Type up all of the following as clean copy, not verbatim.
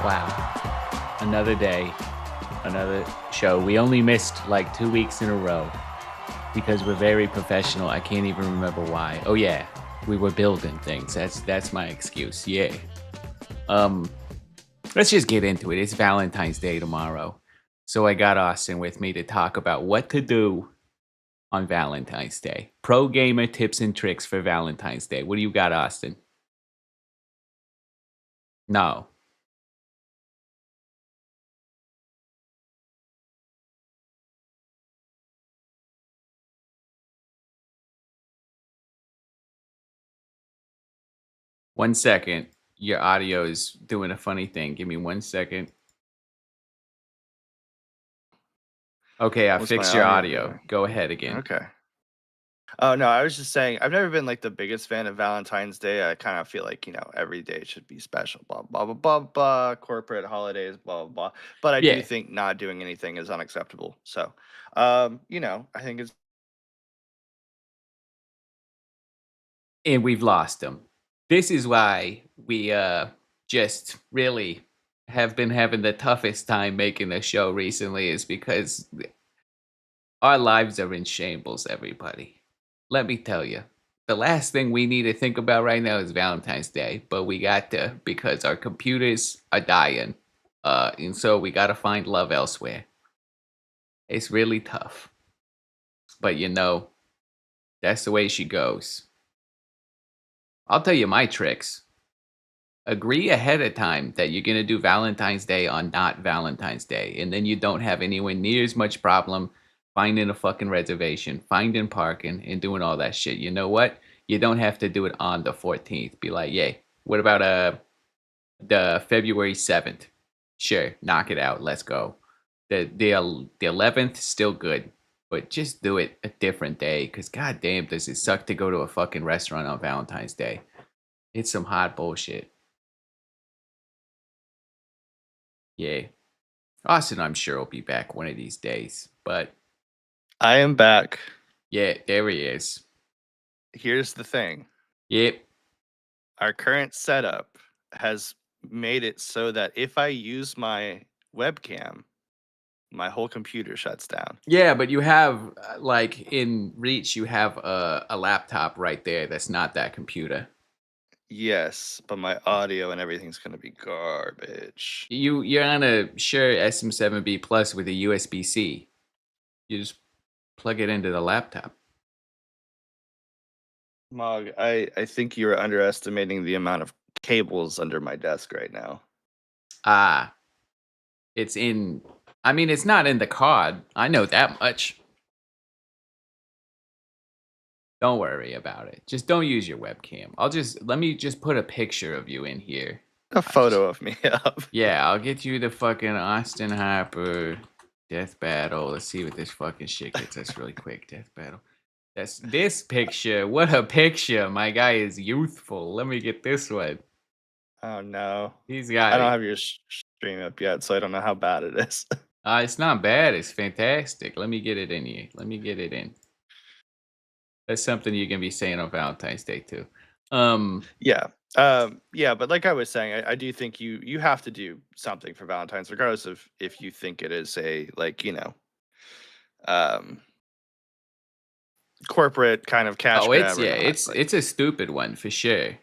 Wow. Another day, another show. We only missed like 2 weeks in a row because we're very professional. I can't even remember why. Oh yeah, we were building things. That's my excuse. Yeah. Um, let's just get into it. It's Valentine's Day tomorrow. So I got Austin with me to talk about what to do on Valentine's Day. Pro gamer tips and tricks for Valentine's Day. What do you got, Austin? No. 1 second. Your audio is doing a funny thing. Give me 1 second. Okay, I What's my fixed your audio audio. doing? Go ahead again. Okay. Oh no, I was just saying I've never been like the biggest fan of Valentine's Day. I kind of feel like, every day should be special, blah blah blah blah blah, corporate holidays, blah blah blah. But I do Yeah, think not doing anything is unacceptable. So, I think it's and we've lost them. This is why we just really have been having the toughest time making the show recently is because our lives are in shambles, everybody. Let me tell you. The last thing we need to think about right now is Valentine's Day, but we got to because our computers are dying. And so we got to find love elsewhere. It's really tough. But that's the way she goes. I'll tell you my tricks. Agree ahead of time that you're going to do Valentine's Day on not Valentine's Day. And then you don't have anywhere near as much problem finding a fucking reservation, finding parking, and doing all that shit. You know what? You don't have to do it on the 14th. Be like, yay, what about the February 7th? Sure, knock it out. Let's go. The 11th, still good. But just do it a different day. Because goddamn, does it suck to go to a fucking restaurant on Valentine's Day. It's some hot bullshit. Yeah. Austin, I'm sure will be back one of these days. But I am back. yeah, there he is. Here's the thing. Yep. Our current setup has made it so that if I use my webcam, my whole computer shuts down. Yeah, but you have like in reach, you have a laptop right there. That's not that computer. Yes, but my audio and everything's gonna be garbage. You're on a Shure SM7B Plus with a USB C. You just plug it into the laptop. Mog, I think you're underestimating the amount of cables under my desk right now. Ah, it's in. I mean, it's not in the card. I know that much. Don't worry about it. Just don't use your webcam. Let me just put a picture of you in here. A I'll just photo of me up. Yeah, I'll get you the fucking Austin Harper death battle. Let's see what this fucking shit gets us really quick. Death battle. That's this picture. What a picture. My guy is youthful. Let me get this one. Oh no. He's I got don't it. have your stream up yet, so I don't know how bad it is. It's not bad. It's fantastic. Let me get it in here. Let me get it in. That's something you can be saying on Valentine's Day too. Yeah. Yeah, but like I was saying, I do think you have to do something for Valentine's, regardless of if you think it is a um corporate kind of cash oh, grab or yeah, not. it's a stupid one for sure.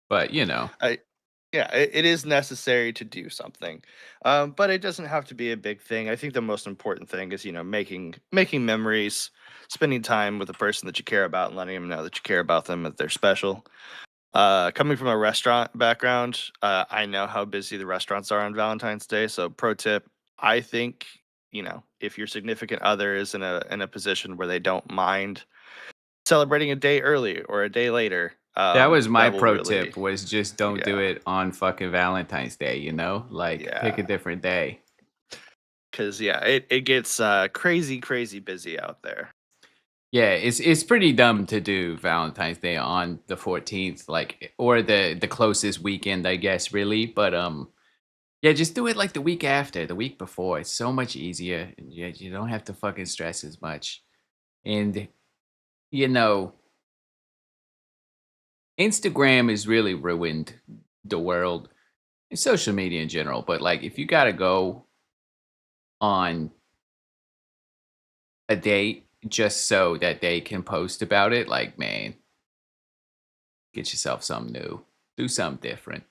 But I Yeah, it is necessary to do something, but it doesn't have to be a big thing. I think the most important thing is making memories, spending time with the person that you care about, and letting them know that you care about them, that they're special. Coming from a restaurant background, I know how busy the restaurants are on Valentine's Day. So, pro tip: I think if your significant other is in a position where they don't mind celebrating a day early or a day later, that was my that will pro really, tip was just don't do yeah, it on fucking Valentine's Day, Like pick a yeah. different day. Because yeah, it gets crazy, crazy busy out there. Yeah, it's pretty dumb to do Valentine's Day on the 14th, like or the closest weekend, I guess, really. But yeah, just do it like the week after, the week before. It's so much easier. And you don't have to fucking stress as much. And you know, Instagram has really ruined the world. and social media in general, but, like, if you gotta go on a date just so that they can post about it, like, man, get yourself something new. Do something different.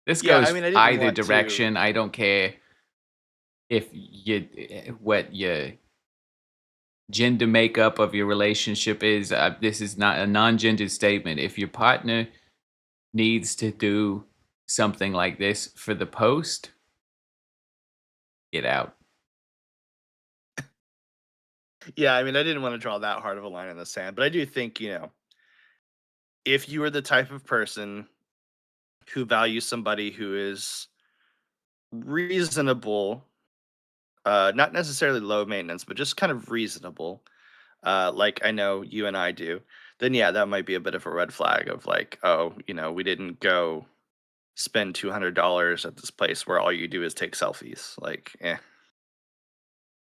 This Yeah, I goes mean, I didn't either want to. direction. I don't care if you what your gender makeup of your relationship is. This is not a non-gendered statement. If your partner needs to do something like this for the post, get out. Yeah, I mean, I didn't want to draw that hard of a line in the sand, but I do think, if you are the type of person who values somebody who is reasonable, not necessarily low maintenance, but just kind of reasonable, like I know you and I do, then yeah, that might be a bit of a red flag of like, oh, we didn't go spend $200 at this place where all you do is take selfies. Like,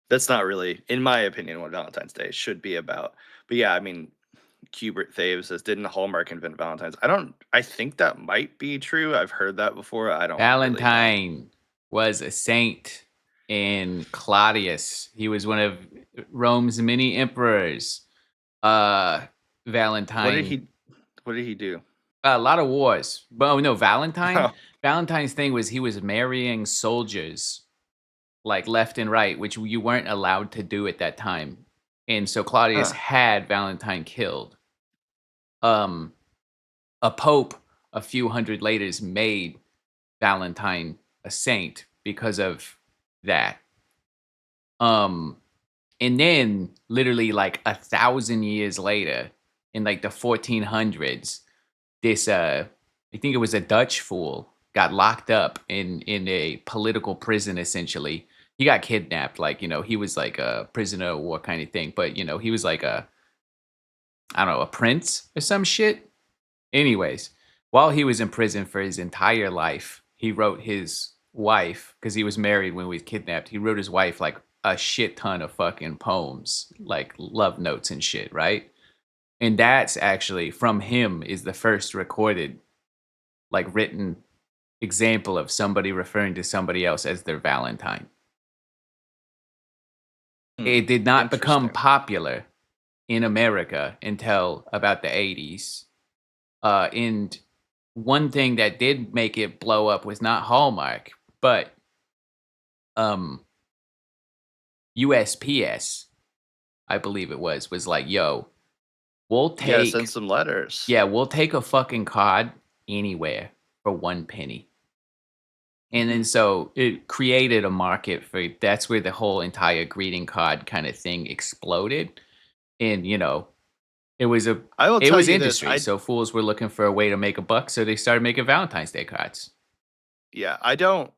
that's not really, in my opinion, what Valentine's Day should be about. But yeah, I mean, Hubert Thaves says, "Didn't Hallmark invent Valentine's?" I think that might be true. I've heard that before. I don't really know. Valentine was a saint in Claudius. He was one of Rome's many emperors. Uh, What did Valentine, he what did he do? a lot of wars. But oh no, Valentine. Oh, Valentine's thing was he was marrying soldiers like left and right, which you weren't allowed to do at that time. And so Claudius huh. had Valentine killed. Um, a pope a few hundred later made Valentine a saint because of that. Um, and then literally like 1,000 years later, in like the 1400s, this I think it was a Dutch fool got locked up in a political prison essentially. He got kidnapped, like, he was like a prisoner of war kind of thing, but he was like a, I don't know, a prince or some shit. Anyways, while he was in prison for his entire life, he wrote his wife, because he was married when he was kidnapped, he wrote his wife like a shit ton of fucking poems, like love notes and shit, right? And that's actually from him is the first recorded, like written example of somebody referring to somebody else as their Valentine. Hmm. It did not become Interesting. popular in America until about the 80s. And one thing that did make it blow up was not Hallmark, but um, USPS, I believe it was like, yo, we'll You gotta send take, some letters. yeah, we'll take a fucking card anywhere for 1 penny. And Mhm. then so it created a market for that's where the whole entire greeting card kind of thing exploded. And it was a I will it tell was you this. industry. So fools were looking for a way to make a buck, so they started making Valentine's Day cards. Yeah, I don't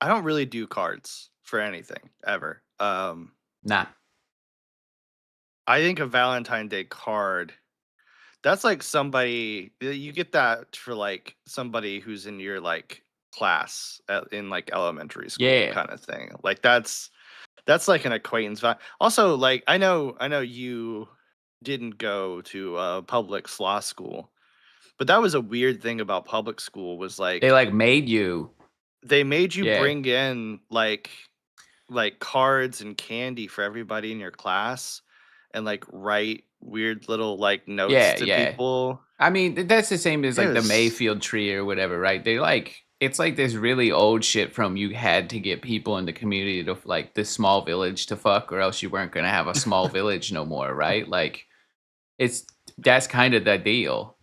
really do cards for anything ever. Nah. I think a Valentine Day card, that's like somebody you get that for like somebody who's in your like class in like elementary school Yeah. kind of thing. Like that's like an acquaintance. Also, like I know you didn't go to public law school, but that was a weird thing about public school was They like like made you. they made you Yeah. bring in like cards and candy for everybody in your class and like write weird little like notes Yeah, to yeah. people. I mean, that's the same as It like the was Mayfield tree or whatever, right? They like it's like this really old shit from you had to get people in the community to like this small village to fuck, or else you weren't gonna have a small village no more, right? Like it's that's kind of the deal.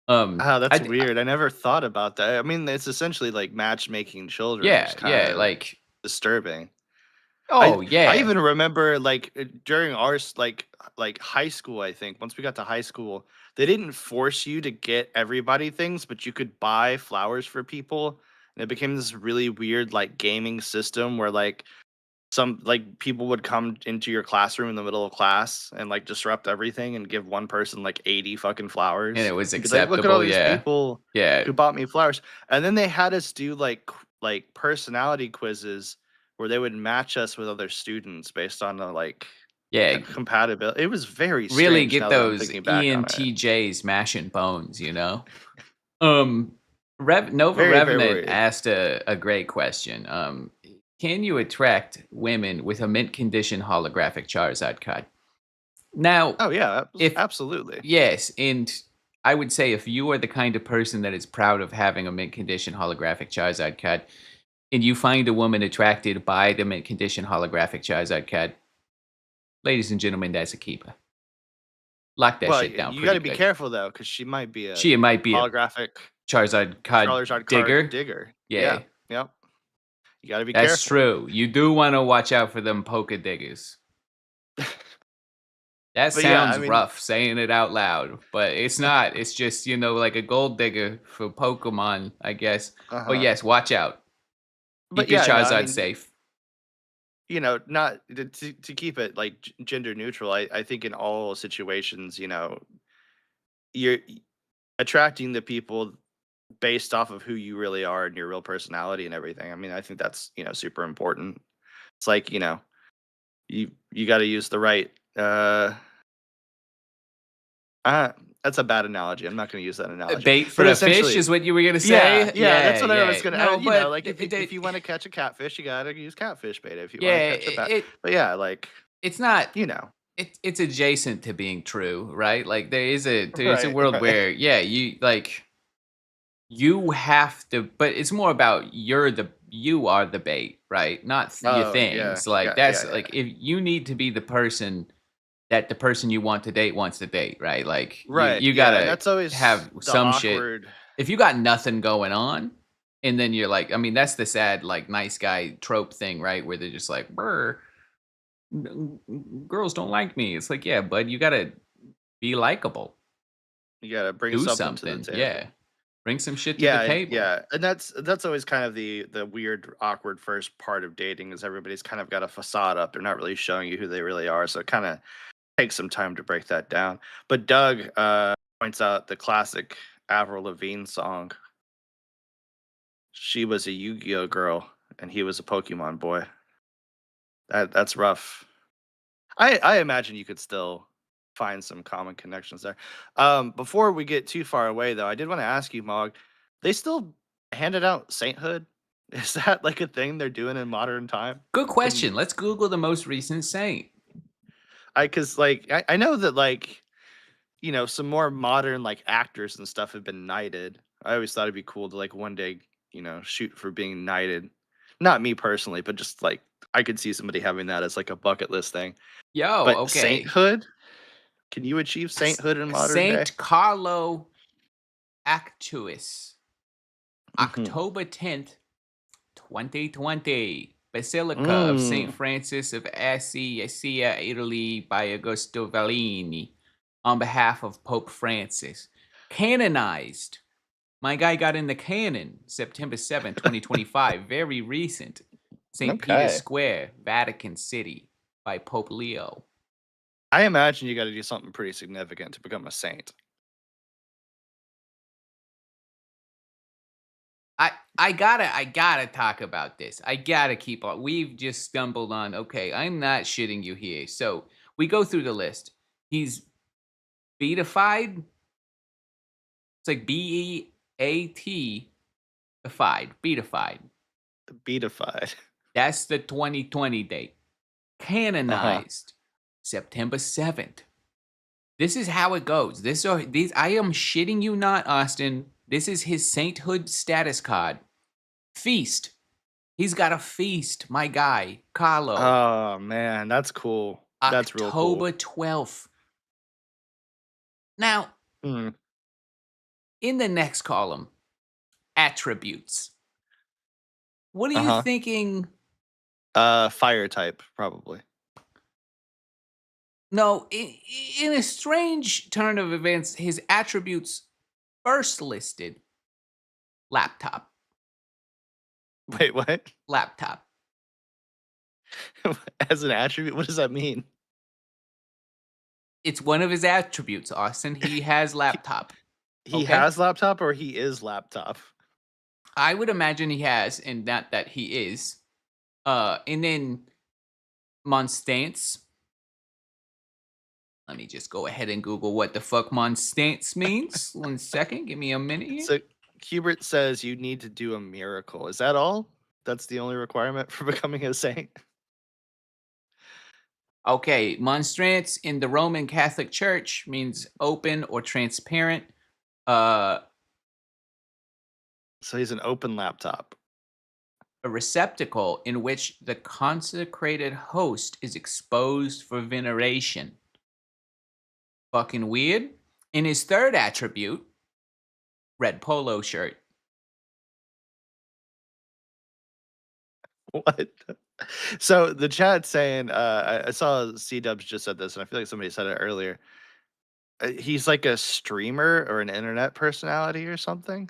that's I weird. I never thought about that. I mean, it's essentially like matchmaking children, which yeah, is kind yeah, of like disturbing. I oh I yeah, even remember like during our like high school, I think once we got to high school, they didn't force you to get everybody things, but you could buy flowers for people, and it became this really weird like gaming system where like some like people would come into your classroom in the middle of class and like disrupt everything and give one person like 80 fucking and it flowers was and be like, look at all acceptable. these Yeah, people yeah, who bought me flowers. And then they had us do like personality quizzes where they would match us with other students based on the like yeah. compatibility. It was very Really strange get now that I'm those thinking back on it. ENTJs mashing bones, you know. Um, Nova Very, very Revenant worried. asked a great question. Can you attract women with a mint condition holographic Charizard card? Now, Oh yeah, if absolutely. yes, and I would say if you are the kind of person that is proud of having a mint condition holographic Charizard card, and you find a woman attracted by the mint condition holographic Charizard card, ladies and gentlemen, that's a keeper. Lock that Well, shit down you got pretty to be good. careful though, because she might be a She might be a holographic Charizard card Charizard card digger. digger. Yeah, Yeah, yep. You got to be that's careful. true. You do want to watch out for them poker diggers. That But yeah, I sounds mean, rough saying it out loud, but it's not. It's just, like a gold digger for Pokemon, I guess. uh But huh. yes, watch out. But Keep your yeah, no, I Charizard mean, safe. not to keep it like gender neutral. I think in all situations, you're attracting the people based off of who you really are and your real personality and everything. I mean, I think that's super important. It's like you got to use the right. Uh, that's a bad analogy. I'm not going to use that analogy. Bait But for a fish essentially, is what you were gonna yeah, say? yeah, that's Yeah, what I was yeah. gonna. No, but Like if you want to catch a catfish, you gotta use catfish bait. If you want to yeah, catch a bat, it but yeah, like it's not you know, it's adjacent to being true, right? Like there is a right, world right. where yeah, you have to, but it's more about you are the bait, right? Not your Oh yeah, things. Like yeah, that's yeah, like yeah. if you need to be the person that the person you want to date wants to date, right? Like Right, you yeah, and gotta that's always have the some shit. awkward. If you got nothing going on, and then you're like, I mean, that's the sad like nice guy trope thing, right? Where they're just like, "Brr, girls don't like me." It's like, yeah, bud, you gotta be likable. You gotta bring Do something to the something, yeah. table. Bring some shit to the Yeah, table. yeah, and that's always kind of the weird, awkward first part of dating is everybody's kind of got a facade up. They're not really showing you who they really are, so it kind of takes some time to break that down. But Doug points out the classic Avril Lavigne song. She was a Yu-Gi-Oh girl, and he was a Pokemon boy. That's rough. I imagine you could still find some common connections there. Before we get too far away, though, I did want to ask you, Mog. They still handed out sainthood. Is that like a thing they're doing in modern time? Good Can question. Let's Google the most recent saint. because like I know that like some more modern like actors and stuff have been knighted. I always thought it'd be cool to like one day shoot for being knighted. Not me personally, but just like I could see somebody having that as like a bucket list thing. Yo, But okay. sainthood? Can you achieve sainthood in modern day? Saint Carlo Actuis, Mhm. October 10th, 2020. Basilica of St. Mm. Francis of Assisi, Italy, by Augusto Vallini, on behalf of Pope Francis. Canonized. My guy got in the canon September 7th, 2025. Very recent. St. Peter's Okay. Square, Vatican City, by Pope Leo. I imagine you gotta do something pretty significant to become a saint. I gotta talk about this. I gotta keep on. We've just stumbled on. Okay, I'm not shitting you here. So we go through the list. He's beatified. It's like beatified. Beatified. Beatified. That's the 2020 date. Uh-huh. Canonized September 7th. This is how it goes. This are these. I am shitting you not, Austin. This is his sainthood status card. Feast. He's got a feast, my guy, Carlo. Oh man, that's cool. That's real cool. October 12th. Now, Mm. in the next column, attributes. What are you Uh-huh. thinking? Fire type, probably. No, in a strange turn of events, his attributes first listed laptop. Wait, what? Laptop. As an attribute, what does that mean? It's one of his attributes, Austin. He has He, laptop. he Okay? has laptop or he is laptop? I would imagine he has, and not that he is. And then Monstance. Let me just go ahead and Google what the fuck Monstance means. 1 second. Give me a minute It's here. a Hubert says you need to do a miracle. Is that all? That's the only requirement for becoming a saint? Okay, monstrance in the Roman Catholic Church means open or transparent. Uh, So he's an open laptop. a receptacle in which the consecrated host is exposed for veneration. Fucking weird. In his third attribute, red polo shirt. What? So the chat's saying, I saw C Dubs just said this, and I feel like somebody said it earlier. He's like a streamer or an internet personality or something.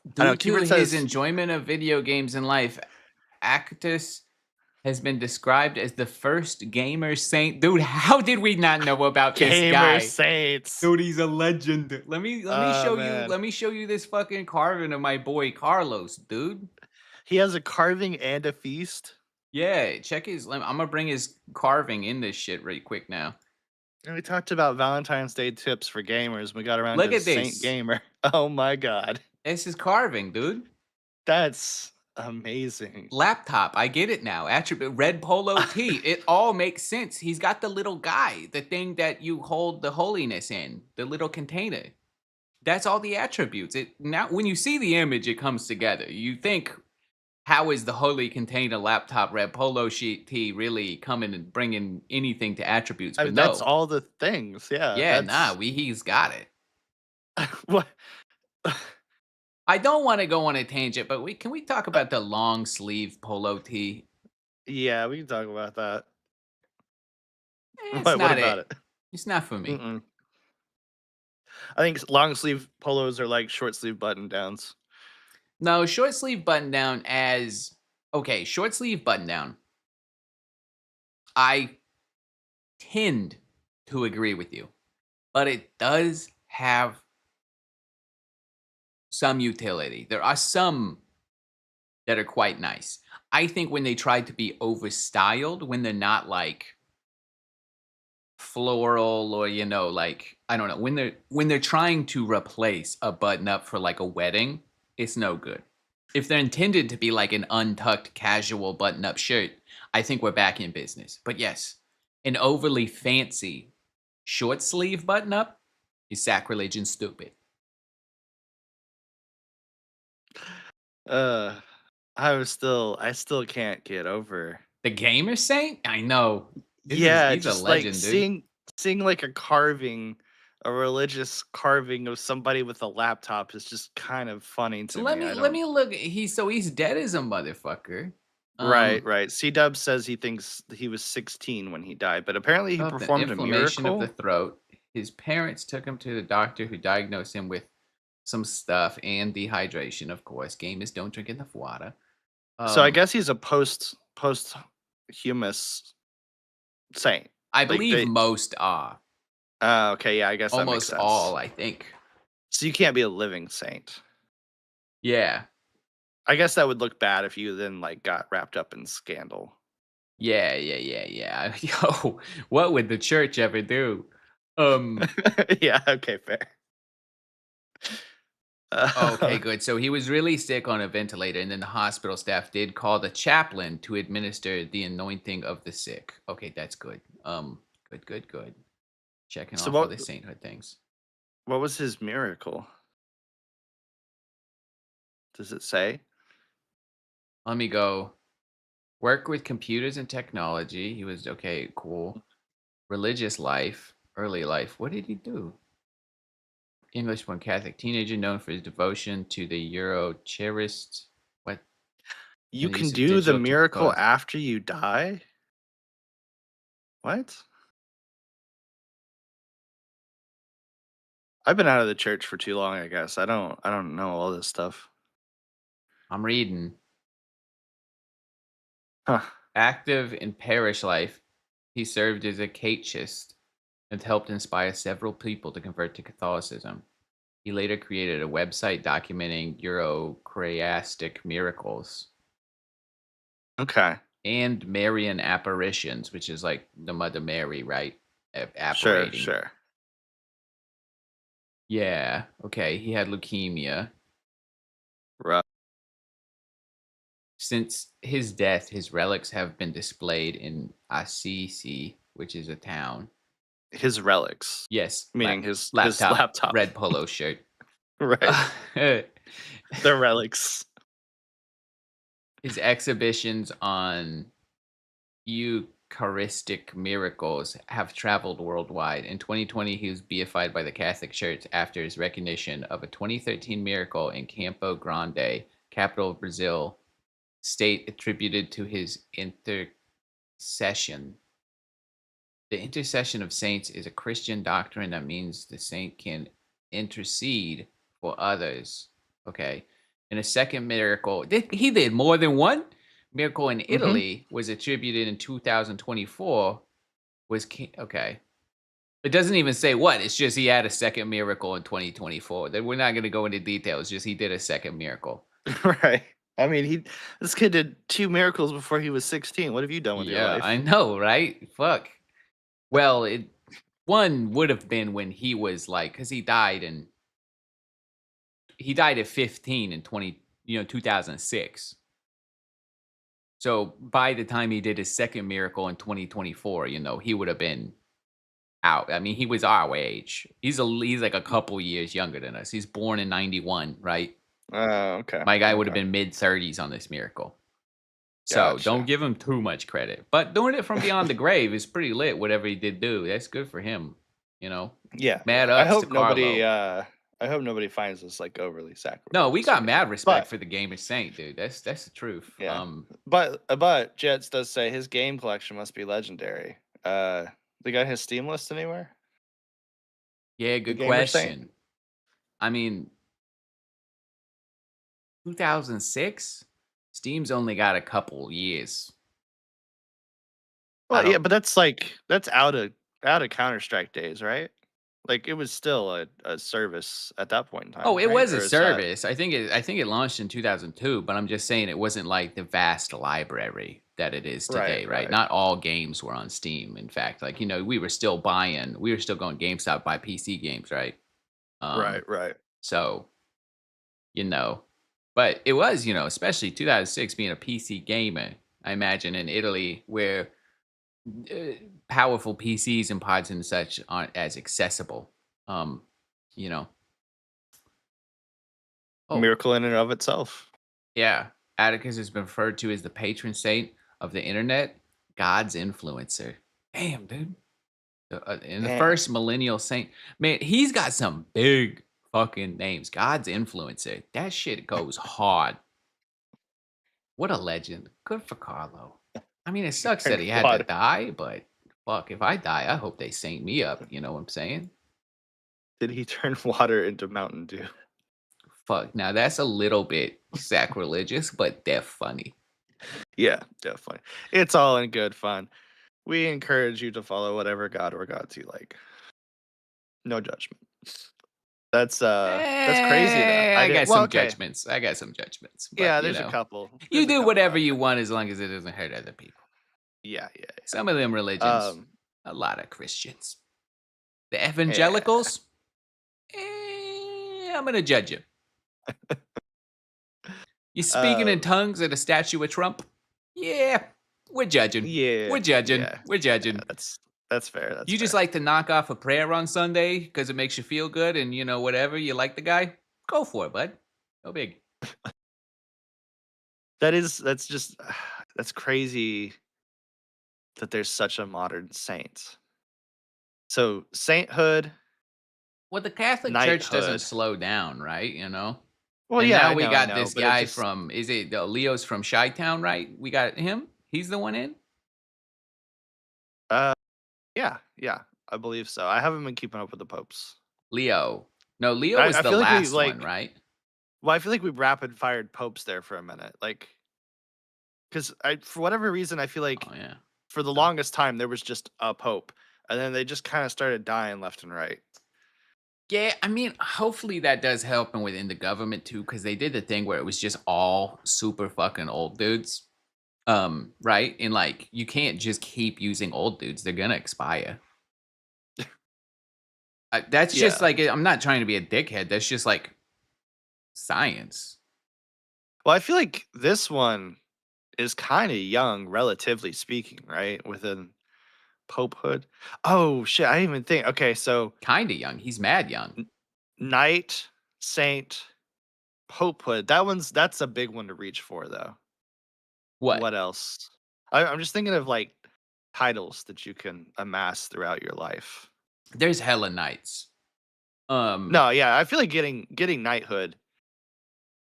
I Due know. to Hubert his says enjoyment of video games in life, Actus has been described as the first gamer saint. Dude, how did we not know about this gamer guy? saints. Dude, he's a legend. Let me Oh show you man, let me show you this fucking carving of my boy Carlos, dude. he has a carving and a feast. Yeah, check his. I'm gonna bring his carving in this shit right quick now. And we talked about Valentine's Day tips for gamers. We got around Look to at Saint this. Gamer. Oh my god, This is carving, dude. that's amazing. Laptop. I get it now. Attribute red polo tee. It all makes sense. He's got the little guy, the thing that you hold the holiness in, the little container. That's all the attributes. It now when you see the image, it comes together. You think, how is the holy container laptop red polo sheet tee really coming and bringing anything to attributes? I But mean, that's no, all the things. Yeah, yeah, nah, that's he's got it. what. I don't want to go on a tangent, but we talk about the long sleeve polo tee? Yeah, we can talk about that. It's What not about it. it? It's not for me. Mm-mm. I think long sleeve polos are like short sleeve button downs. No, short sleeve button down as okay, short sleeve button down. I tend to agree with you, but it does have some utility. There are some that are quite nice. I think when they try to be over styled, when they're not like floral or like I don't know, when they're trying to replace a button up for like a wedding, it's no good. If they're intended to be like an untucked casual button up shirt, I think we're back in business. But yes, an overly fancy short sleeve button up is sacrilege and stupid. Uh, I still can't get over. The gamer saint? I know. Yeah, He's a just like legend, dude. seeing like a carving, a religious carving of somebody with a laptop is just kind of funny So to let me. me I let don't. me look. He's dead as a motherfucker. Right, right. C Dub says he thinks he was 16 when he died, but apparently he Of the performed a inflammation of the miracle. throat. His parents took him to the doctor who diagnosed him with some stuff and dehydration, of course. Gamers don't drink enough water. So I Um, guess he's a posthumous saint. I Like believe they. most are. Okay, yeah, I guess that makes Almost all, sense. I think. So you can't be a living saint. Yeah. I guess that would look bad if you then like got wrapped up in scandal. Yeah, yeah, yeah, yeah. Yo, what would the church ever do? Um, Yeah, okay, fair. okay, Uh, good. So he was really sick on a ventilator, and then the hospital staff did call the chaplain to administer the anointing of the sick. Okay, that's good. Good, good, good. Checking so off all the sainthood things. what was his miracle? Does it say? Let me go. Work with computers and technology. He was okay, cool. Religious life, early life. What did he do? English born Catholic teenager known for his devotion to the Euro cherished what You and the can use of do the digital to miracle propose. after you die? What? I've been out of the church for too long, I guess. I don't know all this stuff. I'm reading. Huh. Active in parish life, he served as a catechist and helped inspire several people to convert to Catholicism. He later created a website documenting Eurocreastic miracles Okay. and Marian apparitions, which is like the Mother Mary, right? Sure, Apparating. sure. Yeah. Okay. He had leukemia. Right. Since his death, his relics have been displayed in Assisi, which is a town. His relics, Yes, meaning his laptop, laptop. red polo shirt. Right. His The relics. exhibitions on Eucharistic miracles have traveled worldwide. In 2020, he was beatified by the Catholic Church after his recognition of a 2013 miracle in Campo Grande, capital of Brazil, state attributed to his intercession. The intercession of saints is a Christian doctrine that means the saint can intercede for others. Okay. And a second miracle, he did more than one miracle in Hmm. Italy, was attributed in 2024. Okay. It doesn't even say what. It's just he had a second miracle in 2024. That we're not going to go into details. Just he did a second miracle. Right. I mean, this kid did 2 miracles before he was 16. What have you done with your Yeah, I life? know, right? Fuck. Well, it one would have been when he was like, because he died at 15 in 2006. So by the time he did his second miracle in 2024, he would have been out. I mean, he was our age. He's like a couple years younger than us. He's born in 91, right? Oh, okay, My guy would have okay. been mid 30s on this miracle. So don't Gotcha. give him too much credit. But doing it from beyond the grave is pretty lit, whatever he did do. That's good for him, you know. Yeah, Mad yeah. ups to Carlo. I hope nobody finds this, like, overly No, we sacrilegious or got mad anything. respect But for the gamer saint, dude. That's the truth. yeah. But Jets does say his game collection must be legendary. They got his Steam list anywhere? Yeah, The good gamer saint? question. I mean, 2006? Steam's only got a couple years. I Well, yeah, don't but that's out of Counter-Strike days, right? Like, it was still a service at that point in Oh, time, it right? was a Or is that service. I think it launched in 2002, but I'm just saying it wasn't like the vast library that it is right, today, right? right. Not all games were on Steam. In fact, like, we were still going GameStop buy PC games, right? Right, Um, right. so, you know, but it was, especially 2006 being a PC gamer, I imagine in Italy where uh, powerful PCs and pods and such aren't as accessible. Um, you know. Oh, Miracle in and of itself. yeah. Atticus has been referred to as the patron saint of the internet, God's influencer. Damn, dude. And the Damn. first millennial saint, man, he's got some big fucking names. God's influencer. That shit goes hard. What a legend. Good for Carlo. I mean, it sucks that Turned he had to water. die, but fuck, if I die, I hope they saint me up. You know what I'm saying? Did he turn water into Mountain Dew? Fuck. Now that's a little bit sacrilegious, but they're funny. Yeah, definitely. It's all in good fun. We encourage you to follow whatever god or gods you like. No judgment. That's crazy though. I I did got well, some okay. judgments. I got some judgments, but Yeah, there's a couple. you There's a do couple whatever out you there. want as long as it doesn't hurt other people. Yeah, yeah, Some of them yeah. religions, a lot of Christians. The Yeah. evangelicals, I'm gonna judge you. You speaking in Um, tongues at a statue of Trump? Yeah, we're judging. yeah, We're judging. yeah, We're yeah. judging. That's fair. That's You just fair. like to knock off a prayer on Sunday because it makes you feel good and whatever, you like the guy? Go for it, bud. No big. That's just that's crazy that there's such a modern saint. So sainthood, Well, the Catholic Church doesn't knighthood. slow down, right? Well, And yeah, now we I got know, this but it guy just from, is it Leo's from Chi Town, right? We got him. He's the one in uh yeah, yeah, I believe so. I haven't been keeping up with the popes. Leo. No, Leo was I the feel like we last one, like right? well, I feel like we rapid fired popes there for a minute. Like cuz I for whatever reason I feel like Oh yeah. for the Oh. longest time there was just a pope and then they just kind of started dying left and right. Yeah, I mean, hopefully that does help and within the government too, because they did the thing where it was just all super fucking old dudes. Right? And like you can't just keep using old dudes. They're gonna expire. That's just Yeah. like I'm not trying to be a dickhead. That's just like science. Well, I feel like this one is kinda young, relatively speaking, right? Within popehood. Oh, shit, I didn't even think okay, so Kind of young. He's mad young. N knight, saint, popehood, that's a big one to reach for, though. What? What else? I'm just thinking of, like, titles that you can amass throughout your life. There's hella knights. No, yeah, I feel like getting knighthood,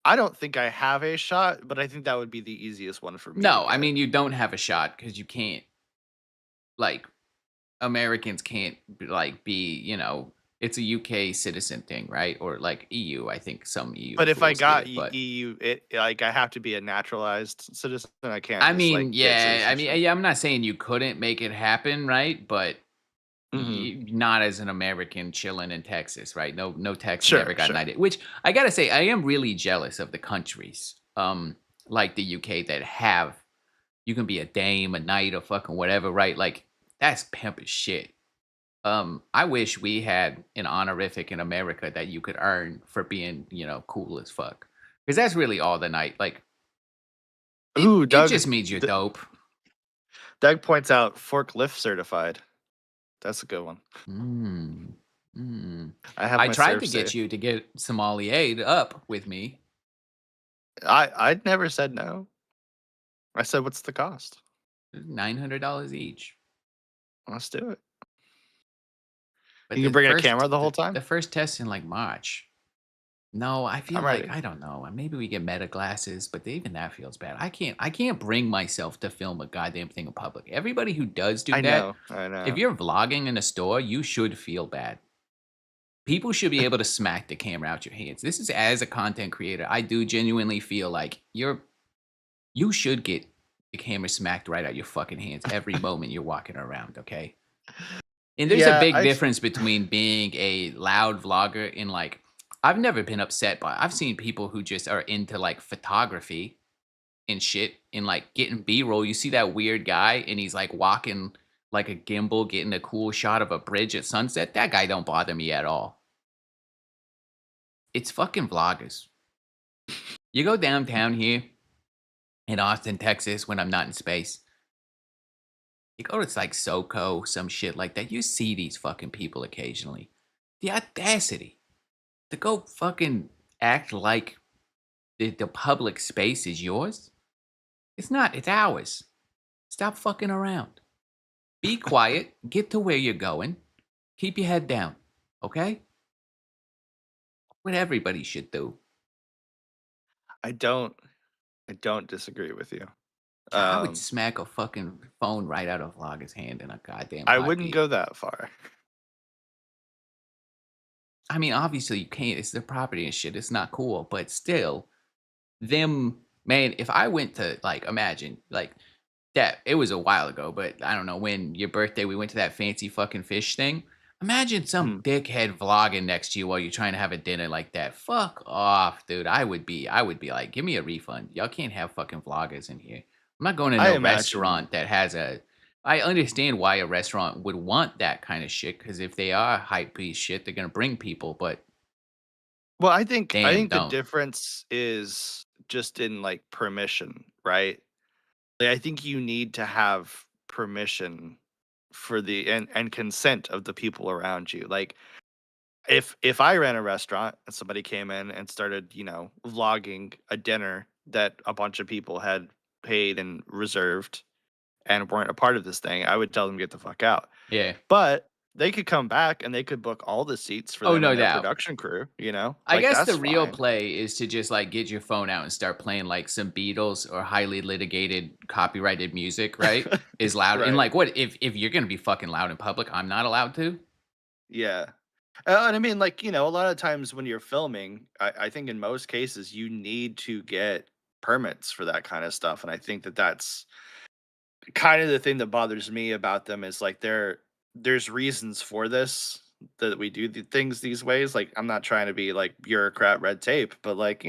I don't think I have a shot, but I think that would be the easiest one for me to No, I get. mean you don't have a shot because you can't. Like Americans can't like be. It's a UK citizen thing, right? Or like EU. I think some EU But if I fools get got it, but EU, like, I have to be a naturalized citizen, I can't I just, mean, like, get yeah, citizenship. yeah, I'm not saying you couldn't make it happen, right? But Mhm. not as an American chilling in Texas, right? No, no Texan ever Sure, got sure. knighted. Which I gotta say, I am really jealous of the countries, like the UK that have you can be a dame, a knight, or fucking whatever, right? Like that's pimp as shit. I wish we had an honorific in America that you could earn for being, cool as fuck. Because that's really all the knight. Like it, Ooh, it just means you're D dope. Doug points out forklift certified. That's a good one. Mm, mm. I have I my tried serve to get safe. you to get sommelier up with me. I never said no. I said, "What's the cost?" $900 each. Let's do it. But You can the bring a first camera the the, whole time? the first test in like March. No, I feel I'm like ready. I don't know. Maybe we get meta glasses, but even that feels bad. I can't bring myself to film a goddamn thing in public. Everybody who does do I that, know, I if know. you're vlogging in a store, you should feel bad. People should be able to smack the camera out your hands. This is as a content creator, I do genuinely feel like you should get the camera smacked right out your fucking hands every moment you're walking around, okay? And there's a Yeah, big difference between being a loud vlogger and like I've never been upset by I've seen people who just are into like photography and shit and like getting B-roll. You see that weird guy and he's like walking like a gimbal, getting a cool shot of a bridge at sunset. That guy don't bother me at all. It's fucking vloggers. You go downtown here in Austin, Texas when I'm not in space. You go to like SoCo, some shit like that. You see these fucking people occasionally. The audacity to go fucking act like the public space is yours. It's not. It's ours. Stop fucking around. Be quiet. Get to where you're going. Keep your head down. Okay? What everybody should do. I don't I don't disagree with you. I would Um, smack a fucking phone right out of Vlogger's hand in a goddamn I wouldn't heartbeat. go that far. I mean, obviously you can't. It's their property and shit. It's not cool. But still, them man, if I went to like imagine like that it was a while ago, but I don't know when your birthday we went to that fancy fucking fish thing. Imagine some Mhm. dickhead vlogging next to you while you're trying to have a dinner like that. Fuck off, dude. I would be like, give me a refund. Y'all can't have fucking vloggers in here. I'm not going to I no imagine restaurant that has a I understand why a restaurant would want that kind of shit because if they are hype piece shit, they're gonna bring people, but well, I think the don't. difference is just in, like, permission, right? Like, I think you need to have permission for the and consent of the people around you. Like, if I ran a restaurant and somebody came in and started, vlogging a dinner that a bunch of people had paid and reserved and weren't a part of this thing, I would tell them get the fuck out. Yeah. But they could come back and they could book all the seats for Oh, them and no their doubt. production crew, I Like guess the that's real fine. play is to just like get your phone out and start playing like some Beatles or highly litigated copyrighted music, right? Is loud and Right. like what if you're gonna be fucking loud in public, I'm not allowed to? Yeah. And I mean, like, a lot of times when you're filming, I think in most cases you need to get permits for that kind of stuff. And I think that that's kind of the thing that bothers me about them is like there's reasons for this that we do the things these ways. Like I'm not trying to be like bureaucrat red tape, but like,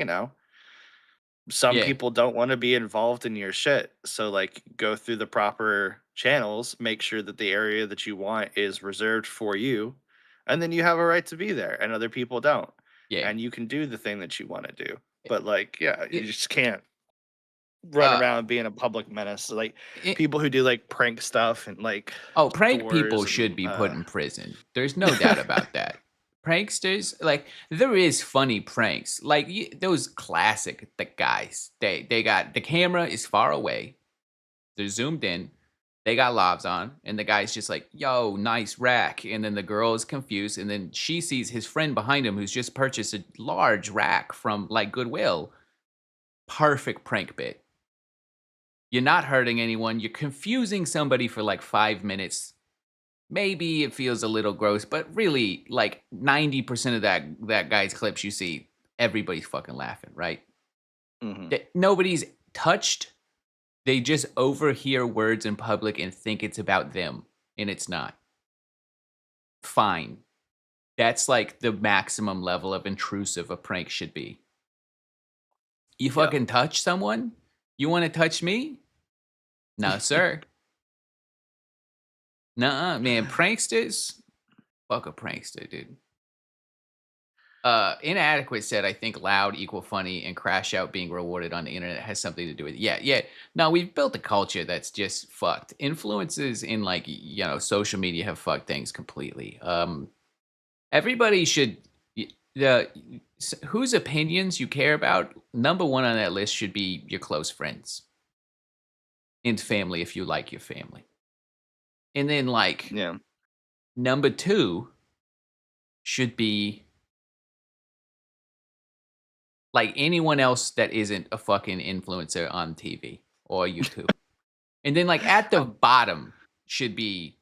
some Yeah. people don't want to be involved in your shit. So like go through the proper channels, make sure that the area that you want is reserved for you. and then you have a right to be there, and other people don't, Yeah. and you can do the thing that you want to do. But like, yeah, you It, just can't run uh, around being a public menace. Like it, people who do like prank stuff and like oh, prank people doors should and be put in prison. There's no doubt about that. Pranksters, like there is funny pranks, like those classic the guys. They got the camera is far away. They're zoomed in. They got lavs on, and the guy's just like, "Yo, nice rack." And then the girl is confused, and then she sees his friend behind him who's just purchased a large rack from like Goodwill. Perfect prank bit. You're not hurting anyone. You're confusing somebody for like 5 minutes. Maybe it feels a little gross, but really, like 90% of that guy's clips you see, everybody's fucking laughing, right? Mhm. Nobody's touched. They just overhear words in public and think it's about them, and it's not. Fine. That's like the maximum level of intrusive a prank should be. You Yeah. fucking touch someone? You want to touch me? No, sir. Nuh-uh, man. Pranksters? Fuck a prankster, dude. Inadequate said, I think loud equal funny and crash out being rewarded on the internet has something to do with it. Yeah, yeah. No, we've built a culture that's just fucked. Influences in like, social media have fucked things completely. Everybody should the whose opinions you care about, number one on that list should be your close friends and family if you like your family. And then like Yeah. number two should be like anyone else that isn't a fucking influencer on TV or YouTube. And then like at the bottom should be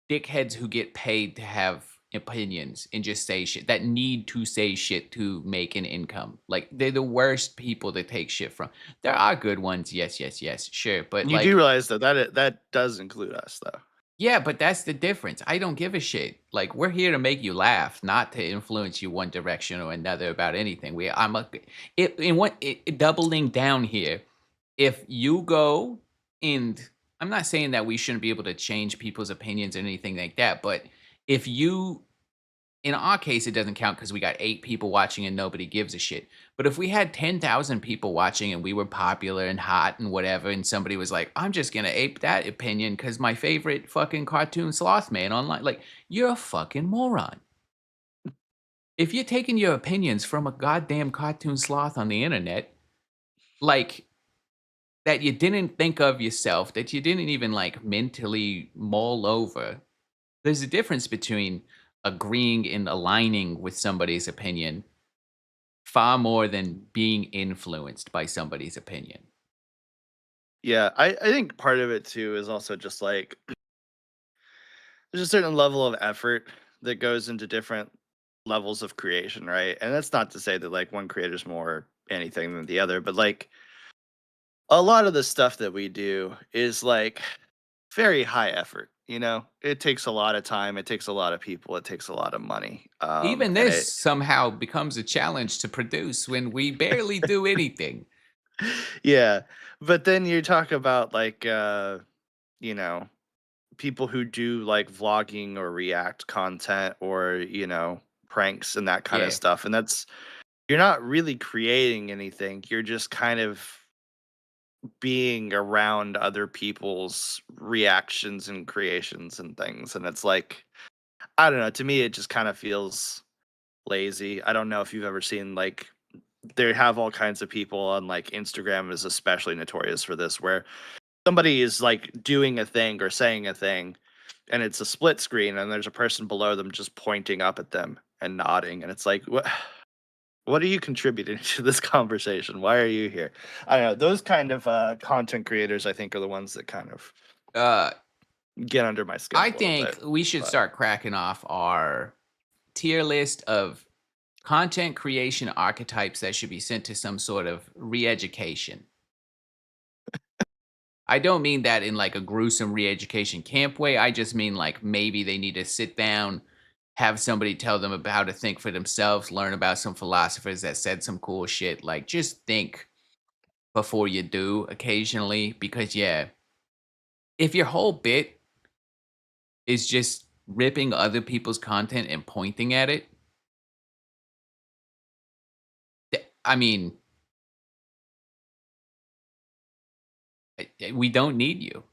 dickheads who get paid to have opinions and just say shit that need to say shit to make an income. Like they're the worst people to take shit from. There are good ones, yes, yes, yes, sure, but You do like realize that that does include us, though. yeah, but that's the difference. I don't give a shit. Like we're here to make you laugh, not to influence you one direction or another about anything. Doubling down here. If you go and I'm not saying that we shouldn't be able to change people's opinions or anything like that, but if you in our case, it doesn't count because we got 8 people watching and nobody gives a shit. But if we had 10,000 people watching and we were popular and hot and whatever, and somebody was like, I'm just gonna ape that opinion because my favorite fucking cartoon sloth man online, like, you're a fucking moron. If you're taking your opinions from a goddamn cartoon sloth on the internet, like that you didn't think of yourself, that you didn't even like mentally mull over, there's a difference between agreeing and aligning with somebody's opinion far more than being influenced by somebody's opinion. Yeah, I think part of it too is also just like there's a certain level of effort that goes into different levels of creation, right? And that's not to say that like one creator's more anything than the other, but like a lot of the stuff that we do is like very high effort, you know? It takes a lot of time, it takes a lot of people, it takes a lot of money. Even And this it somehow becomes a challenge to produce when we barely do anything. yeah. But then you talk about like you know, people who do like vlogging or react content or, pranks and that kind of Yeah. stuff. And that's you're not really creating anything. You're just kind of being around other people's reactions and creations and things. And it's like, I don't know, to me it just kind of feels lazy. I don't know if you've ever seen like they have all kinds of people on like Instagram is especially notorious for this where somebody is like doing a thing or saying a thing and it's a split screen and there's a person below them just pointing up at them and nodding and it's like what are you contributing to this conversation? Why are you here? I don't know. Those kind of content creators I think are the ones that kind of Uh, get under my skin I a little think bit. we should But start cracking off our tier list of content creation archetypes that should be sent to some sort of re-education. I don't mean that in like a gruesome re-education camp way. I just mean like maybe they need to sit down, have somebody tell them about how to think for themselves, learn about some philosophers that said some cool shit. Like just think before you do occasionally because yeah, if your whole bit is just ripping other people's content and pointing at it, I mean, we don't need you.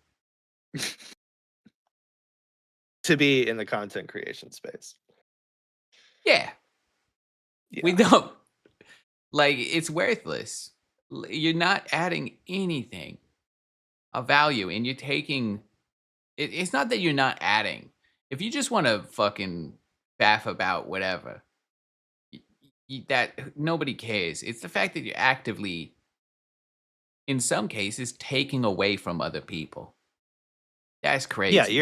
To be in the content creation space. Yeah, we Yeah. don't. Like, it's worthless. You're not adding anything of value, and you're taking it's not that you're not adding. If you just wanna fucking faff about whatever, that nobody cares. It's the fact that you're actively, in some cases, taking away from other people. That's Yeah, crazy.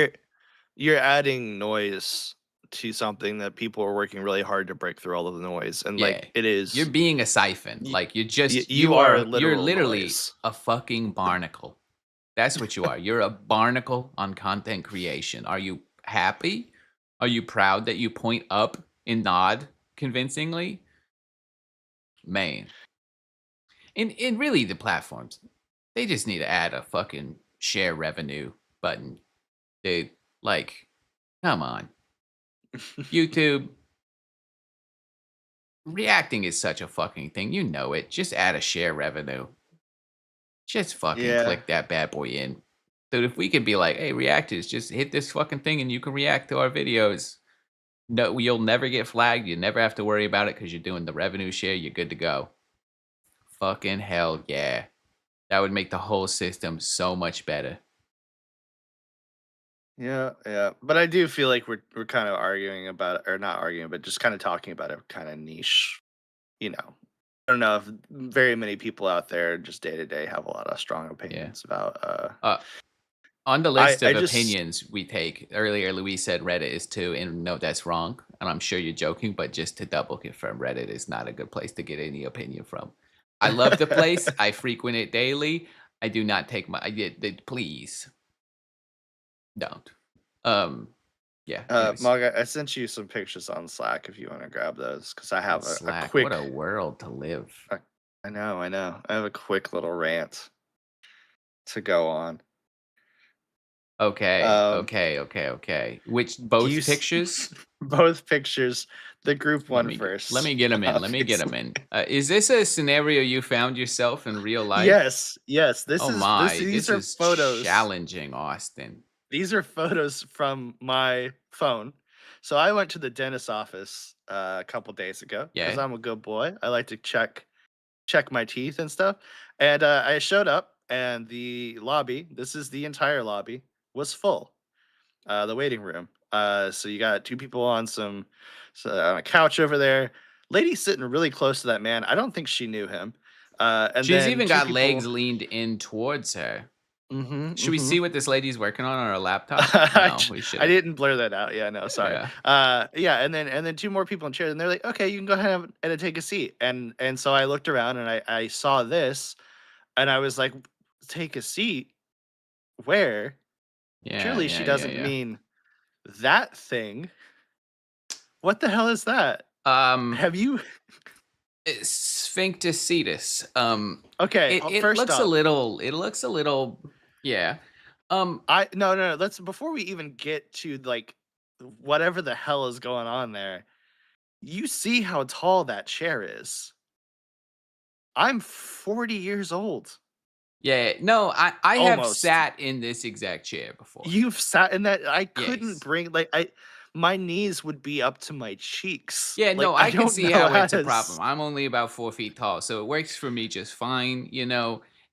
you're adding noise to something that people are working really hard to break through all of the noise, and, Yeah. like, it You're is being a siphon. y Like, you are you're literal literally noise. a fucking barnacle. That's what you are. You're a barnacle on content creation. Are you happy? Are you proud that you point up and nod convincingly? Man. And really the platforms, they just need to add a fucking share revenue button. Dude, like, come on. YouTube, reacting is such a fucking thing. You know it. Just add a share revenue. Just fucking Yeah. click that bad boy in. Dude, if we could be like, hey, reactors, just hit this fucking thing and you can react to our videos. No, you'll never get flagged. You never have to worry about it because you're doing the revenue share. You're good to go. Fucking hell yeah. That would make the whole system so much better. Yeah, yeah, but I do feel like we're kind of arguing about or not arguing, but just kinda talking about a kinda niche, you know? I don't know if very many people out there just day to day have a lot of strong Yeah. opinions about, Uh, on the I list I of just opinions we take, earlier Louise said Reddit is too, and no, that's wrong. And I'm sure you're joking, but just to double confirm, Reddit is not a good place to get any opinion from. I love the place. I frequent it daily. I do not take my. Please don't. Um, yeah. Anyways, Mog, I sent you some pictures on Slack if you wanna grab those because I on have a Slack, what quick a world to live. uh, I know, I know. I have a quick little rant to go on. Okay, Um, okay, okay, okay. Which do you both s pictures? both pictures, the group Let one me let first, me get them in. Let me get them obviously. in. Is this a scenario you found yourself in real life? Yes, yes, Oh this my, these this are is photos. challenging, Austin. These are photos from my phone. So I went to the dentist's office a couple days ago because Yeah. I'm a good boy. I like to check my teeth and stuff. And I showed up, and the lobby, this is the entire lobby, was full. The waiting room. So you got two people on on a couch over there. Lady sitting really close to that man. I don't think she knew him. And She's then even two got legs people. leaned in towards her. Hmm, Should we hmm. see what this lady's working on her laptop? I No, j we I shouldn't. didn't blur that out. Yeah, no, sorry. Yeah. Yeah, and then two more people in chairs, and they're like, "Okay, you can go ahead and take a seat." And so I looked around and I saw this, and I was like, "Take a seat? Where? Yeah, Surely she yeah, yeah, doesn't yeah. mean that thing. What the hell is that? Um, Have you?" sphincticetus. Okay, It first looks a off, little. It looks a little. Yeah. Um, I no, no, no, let's before we even get to, like, whatever the hell is going on there, you see how tall that chair is. I'm 40 years old. yeah. No, I have Almost. sat in this exact chair before. You've sat in that. I couldn't Yes. bring, like, I my knees would be up to my cheeks. Yeah, Like, no, I I can don't see know how how it's a to problem. s I'm only about 4 feet tall, so it works for me just fine.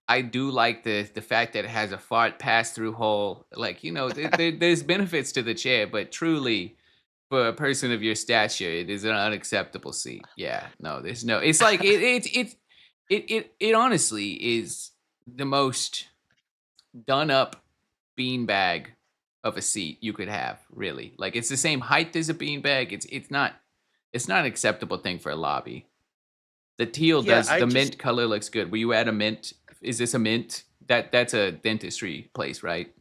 I do like the fact that it has a fart pass through hole. Like, there's benefits to the chair, but truly, for a person of your stature, it is an unacceptable seat. Yeah, no, there's no. It's like it honestly is the most done up beanbag of a seat you could have, really. Like, it's the same height as a beanbag. It's not an acceptable thing for a lobby. The teal Yeah, does I the just mint color looks good. Were you at a mint? Is this a mint? That's a dentistry place, right?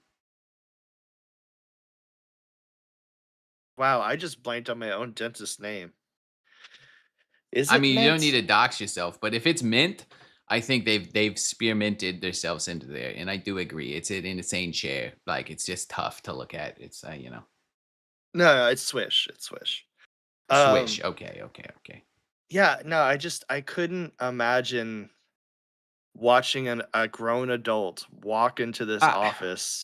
wow, I just blanked on my own dentist's name. Is I it mean, you don't need mint? to dox yourself, but if it's mint, I think they've spearminted themselves into there, and I do agree. It's an insane chair. Like, it's just tough to look at. It's. No, it's Swish, it's Swish. Swish. Um, Okay, okay, okay. yeah, no, I couldn't imagine watching a grown adult walk into this Uh, office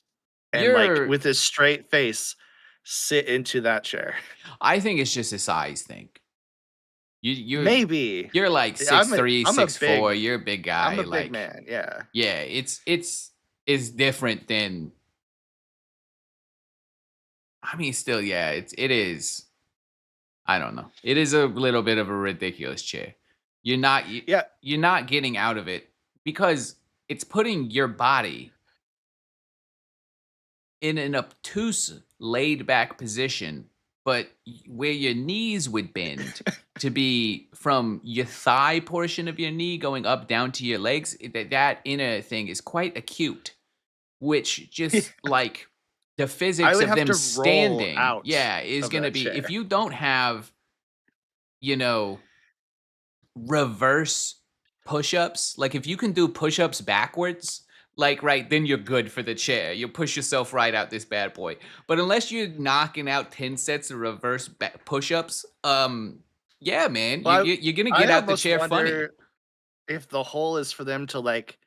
and, like, you're with his straight face, sit into that chair. I think it's just a size thing. You you're Maybe. you're like Yeah, six three, I'm a 6'4". big You're a big I'm guy. a big Like, man, yeah. yeah, it's different than. I mean, still, yeah, it is. I don't know. It is a little bit of a ridiculous chair. You're not you, Yeah, you're not getting out of it because it's putting your body in an obtuse, laid back position, but where your knees would bend to be from your thigh portion of your knee going up down to your legs, that inner thing is quite acute, which just like the I physics would of have them to roll standing, out yeah, is of going to that be if chair. you don't have, you know, reverse push-ups, like if you can do push-ups backwards, like right, then you're good for the chair. You push yourself right out this bad boy. But unless you're knocking out 10 sets of reverse push-ups, yeah, man, Well, you're gonna I get out the almost chair funny. wonder if the hole is for them to, like,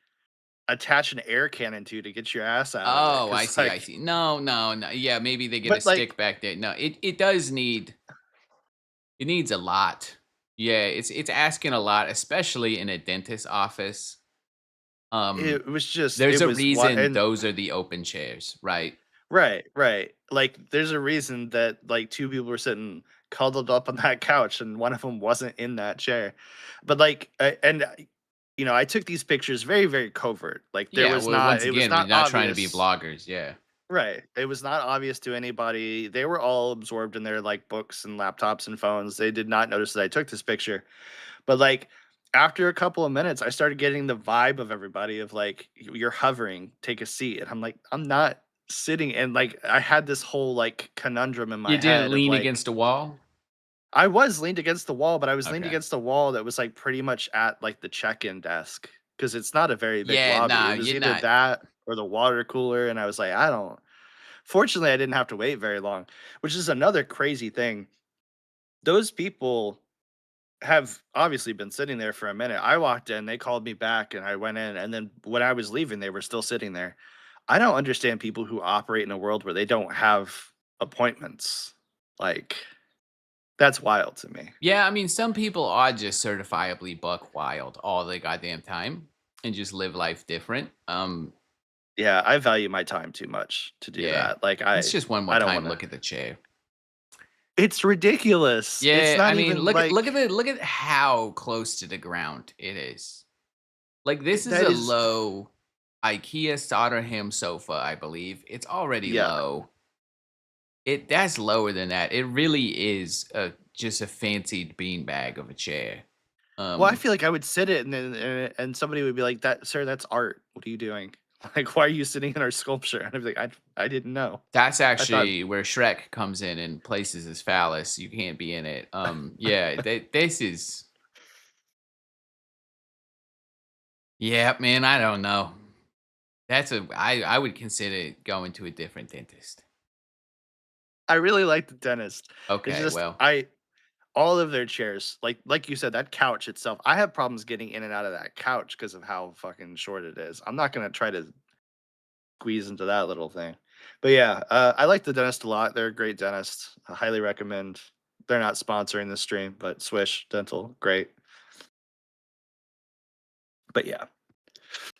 attach an air cannon to get your ass out of it, Oh, I because see, I like see. No, no, no. Yeah, maybe they get a but, like, stick back there. No, it does need, it needs a lot. Yeah, it's asking a lot, especially in a dentist office. Um, There's it a was what reason and those are the open chairs, right? right, right. Like, there's a reason that, like, 2 people were sitting cuddled up on that couch, and one of them wasn't in that chair. But, like, I took these pictures very, very covert. Like, Yeah, well, once it was again, we're not not trying to be obvious. vloggers, yeah. Right. It was not obvious to anybody. They were all absorbed in their, like, books and laptops and phones. They did not notice that I took this picture. But, like, after a couple of minutes, I started getting the vibe of everybody of, like, "You're hovering, take a seat," and I'm like, "I'm not sitting," and, like, I had this whole, like, conundrum in my You didn't head of, lean like against a wall? I was leaned against the wall, but I was leaned Okay. against the wall that was, like, pretty much at, like, the check-in desk because it's not a very big Yeah, lobby. nah, It was you're either not. that or the water cooler, and I was like, "I don't." Fortunately, I didn't have to wait very long, which is another crazy thing. Those people have obviously been sitting there for a minute. I walked in, they called me back, and I went in, and then when I was leaving, they were still sitting there. I don't understand people who operate in a world where they don't have appointments. Like, that's wild to me. Yeah, I mean, some people are just certifiably buck wild all the goddamn time and just live life different. Yeah, I value my time too much to do Yeah. that. Like, Let's just one more I don't time wanna. look at the chair. It's ridiculous. It's Yeah, not I mean, even like look at how close to the ground it is. Like this is that a is low IKEA Solderham sofa, I believe. It's already yeah. low. That's lower than that. It really is just a fancied beanbag of a chair. Well, I Um, feel like I would sit it and then and somebody would be like, "That sir, that's art. What are you doing? Like, why are you sitting in our sculpture?" And I'd be like, I didn't know. that's I thought actually where Shrek comes in and places his phallus. You can't be in it. Yeah, this is. Yeah, man. I don't know. I would consider going to a different dentist. I really like the dentist. It's Okay, just well, I all of their chairs, like you said, that couch itself, I have problems getting in and out of that couch because of how fucking short it is. I'm not gonna try to squeeze into that little thing. But yeah, I like the dentist a lot. They're a great dentist. I highly recommend. They're not sponsoring this stream, but Swish Dental, great. But yeah,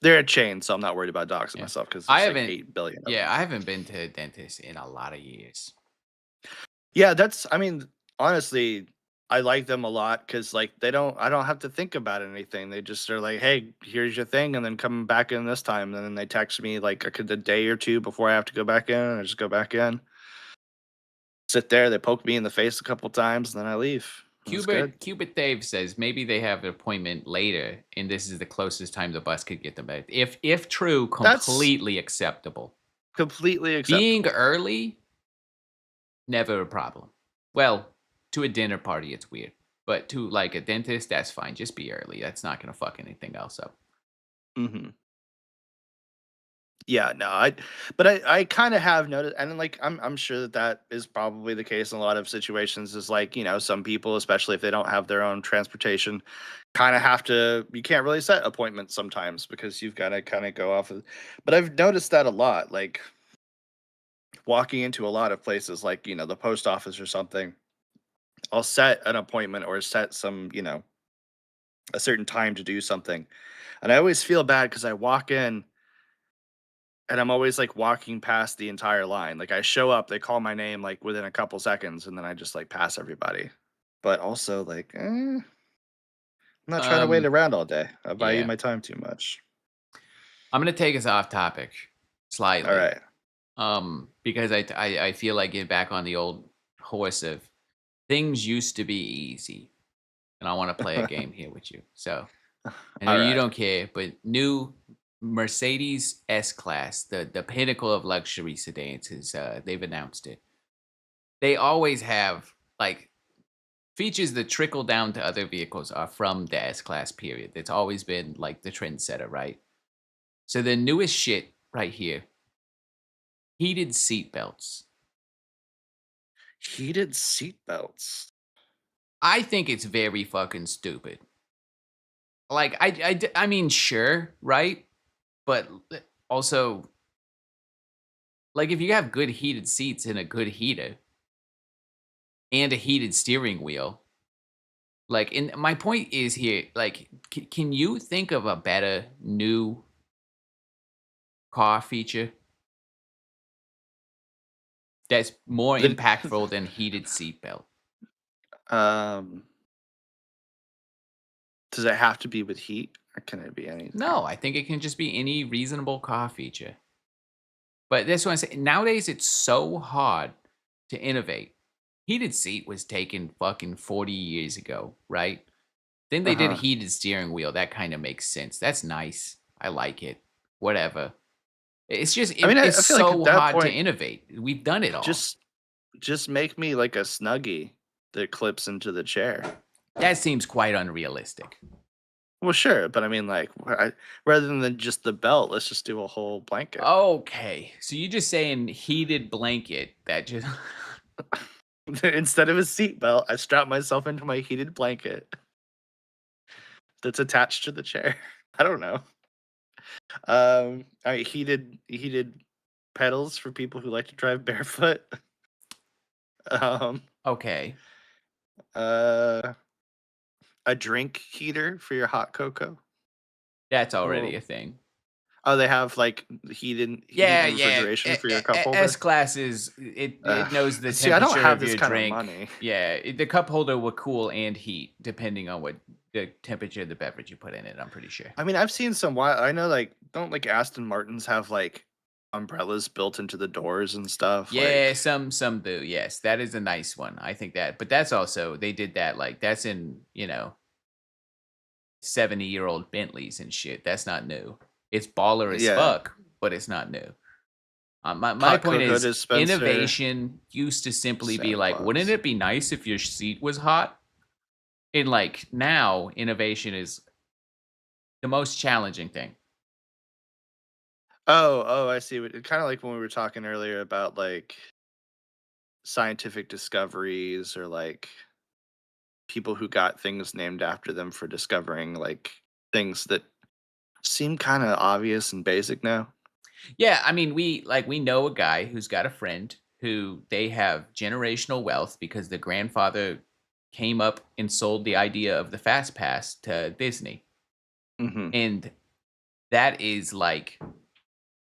they're a chain, so I'm not worried about doxing yeah. myself because I there's like haven't. 8 billion of Yeah, them. I haven't been to a dentist in a lot of years. Yeah, I mean, honestly, I like them a lot because like I don't have to think about anything. They just are like, hey, here's your thing, and then come back in this time. And then they text me like a day or two before I have to go back in, and I just go back in. Sit there, they poke me in the face a couple times, and then I leave. And it's good. Cupid Dave says maybe they have an appointment later, and this is the closest time the bus could get them back. If true, That's completely acceptable. completely Being acceptable. early, never a problem. Well, to a dinner party, it's weird, but to like a dentist, that's fine. Just be early. That's not gonna fuck anything else up. Mhm. Yeah, no, but I kind of have noticed, and then, like, I'm sure that that is probably the case in a lot of situations. Is like, some people, especially if they don't have their own transportation, kind of have to. You can't really set appointments sometimes because you've got to kind of go off of. But I've noticed that a lot, like walking into a lot of places, like the post office or something. I'll set an appointment or set some, a certain time to do something, and I always feel bad because I walk in and I'm always, like, walking past the entire line. Like, I show up, they call my name, like, within a couple seconds, and then I just, like, pass everybody. But also, like, I'm not trying to wait Um, around all day. I value yeah. my time too much. I'm gonna take us off topic slightly. Alright. Because I feel like getting back on the old horse of things used to be easy, and I want to play a game here with you. So I know you Alright. don't care, but new Mercedes S Class, the pinnacle of luxury sedans, is they've announced it. They always have like features that trickle down to other vehicles are from the S Class period. It's always been like the trendsetter, right? So the newest shit right here, heated seat belts. Heated seat belts. I think it's very fucking stupid. Like I mean, sure, right? But also, like if you have good heated seats and a good heater and a heated steering wheel, like, and my point is here, like, can you think of a better new car feature that's more The impactful than heated seatbelt? um, does it have to be with heat, or can it be No, anything? I think it can just be any reasonable car feature. But that's what I'm saying. Nowadays, it's so hard to innovate. Heated seat was taken fucking 40 years ago, right? Then they did Uh-huh. heated steering wheel. That kind of makes sense. That's nice. I like it. Whatever. It's just I mean, it's I feel like at so that hard to point, innovate. We've done it all. just just make me like a Snuggie that clips into the chair. That seems quite unrealistic. Well, sure, but I mean, like, rather than just the belt, let's just do a whole blanket. Okay. So you're just saying heated blanket that just Instead of a seat belt, I strap myself into my heated blanket that's attached to the chair. I don't know. Heated pedals for people who like to drive barefoot. Um, okay. uh, a drink heater for your hot cocoa. That's A already little. a thing. Oh, they have like heating Yeah, and yeah. refrigeration for your cup S holder. classes, it knows the See, I don't temperature have of this your kind of drink. money. Yeah, the cup holder will cool and heat depending on what the temperature of the beverage you put in it. I'm pretty sure. I mean, I've seen some wild. I know, like, don't like Aston Martins have like umbrellas built into the doors and stuff. Yeah, Like, some do. Yes, that is a nice one. I think that, but that's also they did that like that's in 70-year-old Bentleys and shit. That's not new. It's baller as yeah, fuck, but it's not new. My hot point cocoa is dispenser, innovation used to simply be Santa like, wouldn't Claus. it be nice if your seat was hot? And like now, innovation is the most challenging thing. Oh, I see. Kind of like when we were talking earlier about like scientific discoveries or like people who got things named after them for discovering like things that seem kind of obvious and basic now. Yeah, I mean, we know a guy who's got a friend who they have generational wealth because the grandfather came up and sold the idea of the fast pass to Disney. Hmm. And that is like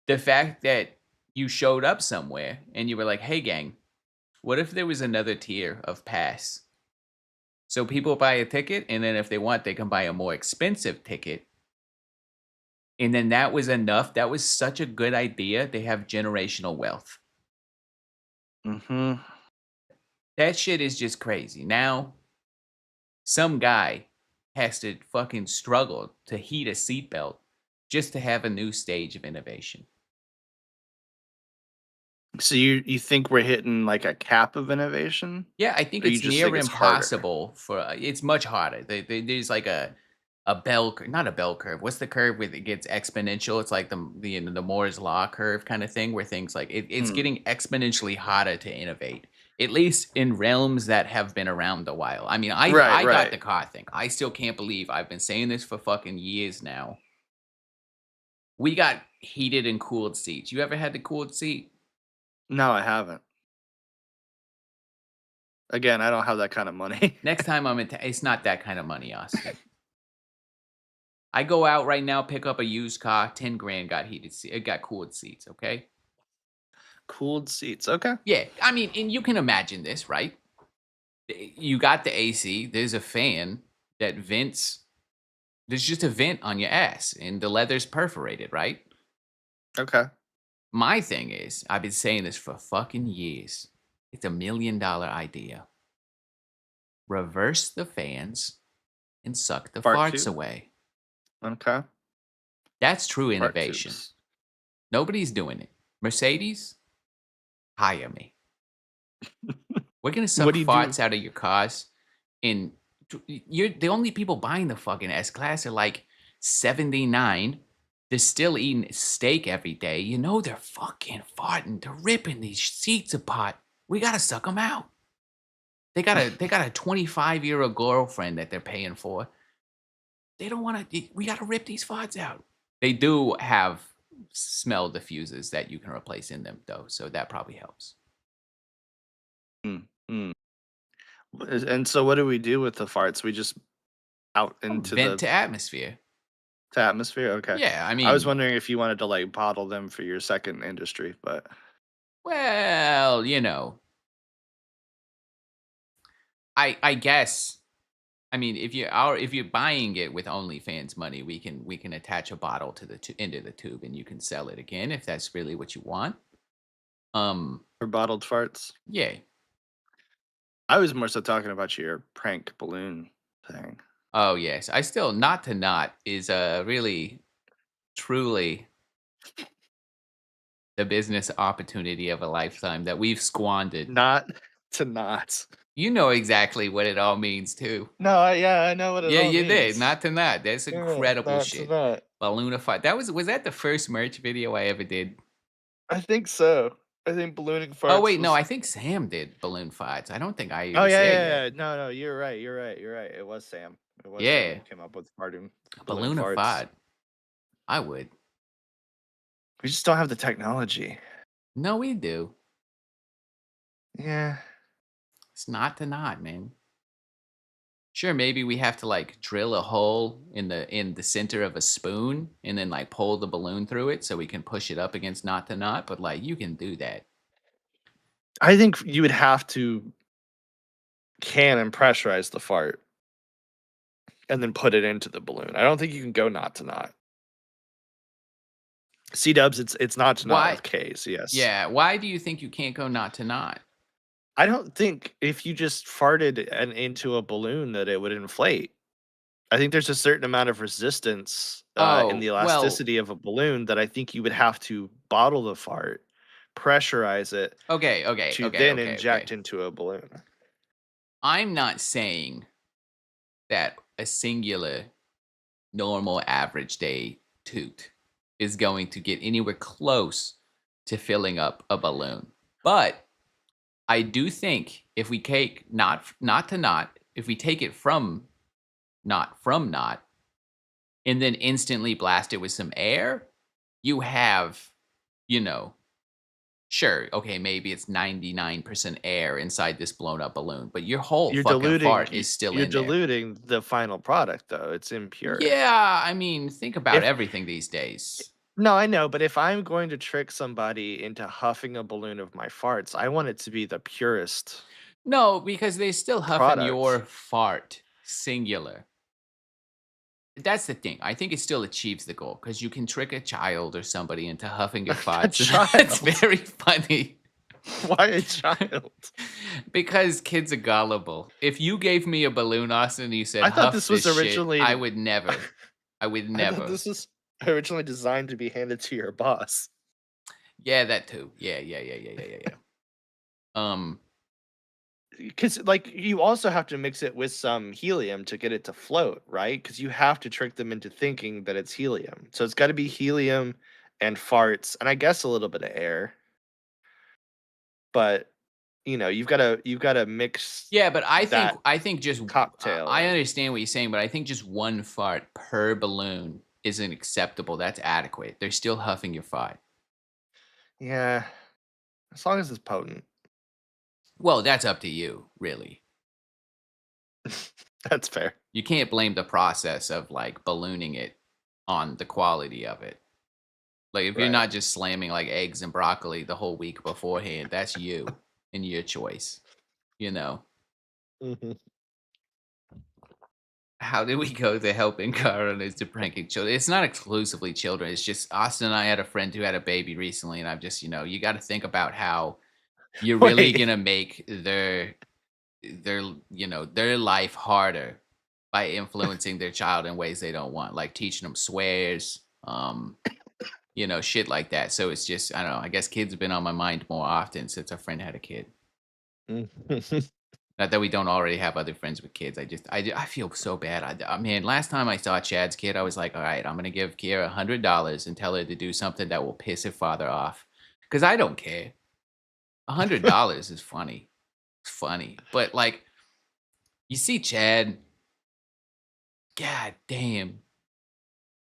the fact that you showed up somewhere and you were like, "Hey gang, what if there was another tier of pass?" So people buy a ticket and then if they want they can buy a more expensive ticket. And then that was enough. That was such a good idea. They have generational wealth. Hmm. That shit is just crazy. Now, some guy has to fucking struggle to heat a seatbelt just to have a new stage of innovation. So you think we're hitting like a cap of innovation, Yeah, I think or you it's just think near it's harder? impossible for it's much harder. There's like a bell curve, not a bell curve. What's the curve where it gets exponential? It's like the Moore's law curve kind of thing, where things like it's Mm. getting exponentially harder to innovate. At least in realms that have been around a while. I mean, Right, I got right. the car thing. I still can't believe I've been saying this for fucking years now. We got heated and cooled seats. You ever had the cooled seat? No, I haven't. Again, I don't have that kind of money. Next time I'm in, it's not that kind of money, Austin. I go out right now, pick up a used car, 10 grand got heated seat. It got cooled seats. Okay. Cooled seats. Okay. Yeah, I mean, and you can imagine this, right? You got the AC, there's a fan that vents. There's just a vent on your ass, and the leather's perforated, right? Okay. My thing is, I've been saying this for fucking years. It's $1 million idea. Reverse the fans and suck the Fart farts tube. away. Okay. That's true Fart innovation. tubes. Nobody's doing it. Mercedes, hire me. We're gonna What suck do you do? farts out of your cars, and you're the only people buying the fucking S class are like 79. They're still eating steak every day. You know they're fucking farting. They're ripping these seats apart. We gotta suck them out. They got a 25-year-old girlfriend that they're paying for. They don't want to. We gotta rip these farts out. They do have smell diffusers that you can replace in them though, so that probably helps. Mm, mm. And so what do we do with the farts? We just out into Vent the to atmosphere. to atmosphere? Okay. Yeah, I I was mean, wondering if you wanted to, like, bottle them for your second industry, but well, I guess. I mean, if you're buying it with OnlyFans money, we can attach a bottle to the into the tube and you can sell it again if that's really what you want. Um, for bottled farts? yeah. I was more so talking about your prank balloon thing. Oh yes, I still not to not is really truly the business opportunity of a lifetime that we've squandered. Not to not. You know exactly what it all means too. No, yeah, I know what it Yeah, all you did. means. Not to not. That's Yeah, incredible not to shit. not. Ballonified. Was that the first merch video I ever did? I think so. I think ballooning Oh farts wait, no, was. I think Sam did balloon fights. I don't think I Oh, was yeah, there yeah, yet. yeah. No, no, you're right, you're right, you're right. It was Sam. It was Sam Yeah, who came up with farting balloon farts. ballonified. I would. We just don't have the technology. No, we do. Yeah. It's not to not, man. Sure, maybe we have to like drill a hole in the center of a spoon and then like pull the balloon through it so we can push it up against not to not. But like you can do that. I think you would have to can and pressurize the fart and then put it into the balloon. I don't think you can go not to not. C dubs, it's not to not Why? with K's, yes. Yeah. Why do you think you can't go not to not? I don't think if you just farted and into a balloon that it would inflate. I think there's a certain amount of resistance, in the Oh well. elasticity of a balloon that I think you would have to bottle the fart, pressurize it Okay. Okay. to Okay. then Okay. Okay. inject into a balloon. I'm not saying that a singular normal average day toot is going to get anywhere close to filling up a balloon. But I do think if we take not to not, if we take it from not, and then instantly blast it with some air, you have, you know, sure, okay, maybe it's 99% air inside this blown up balloon, but your whole fucking fart is still You're in there. diluting the final product, though, it's impure. Yeah, I mean, think about If everything these days. No, I know, but if I'm going to trick somebody into huffing a balloon of my farts, I want it to be the purest No, because they still huffing your product. fart singular. That's the thing. I think it still achieves the goal because you can trick a child or somebody into huffing your A farts. It's child? very funny. Why a child? Because kids are gullible. If you gave me a balloon, Austin, and you said, I thought "Huff this this was shit," I originally would never. I would I thought never. this was originally designed to be handed to your boss. Yeah, that too. Yeah, yeah, yeah, yeah, yeah, yeah, yeah. Um, because like you also have to mix it with some helium to get it to float, right? Because you have to trick them into thinking that it's helium. So it's got to be helium and farts, and I guess a little bit of air. But you've got to mix Yeah, but that I think just cocktail I in. understand what you're saying, but I think just one fart per balloon isn't acceptable. That's adequate. They're still huffing your fart. Yeah, as long as it's potent. Well, that's up to you, really. That's fair. You can't blame the process of like ballooning it on the quality of it. Like if you're Right. not just slamming like eggs and broccoli the whole week beforehand, that's you and your choice, you know. Mhm. How did we go to helping coroners to pranking children? It's not exclusively children. It's just Austin and I had a friend who had a baby recently, and I've just, you got to think about how you're really Wait. gonna make their their life harder by influencing their child in ways they don't want, like teaching them swears, shit like that. So it's just, I don't know. I guess kids have been on my mind more often since our friend had a kid. Mhm. Not that we don't already have other friends with kids. I feel so bad. Man, last time I saw Chad's kid, I was like, all right, I'm gonna give Kiera $100 and tell her to do something that will piss her father off, because I don't care. $100 is funny. It's funny, but like you see Chad, god damn.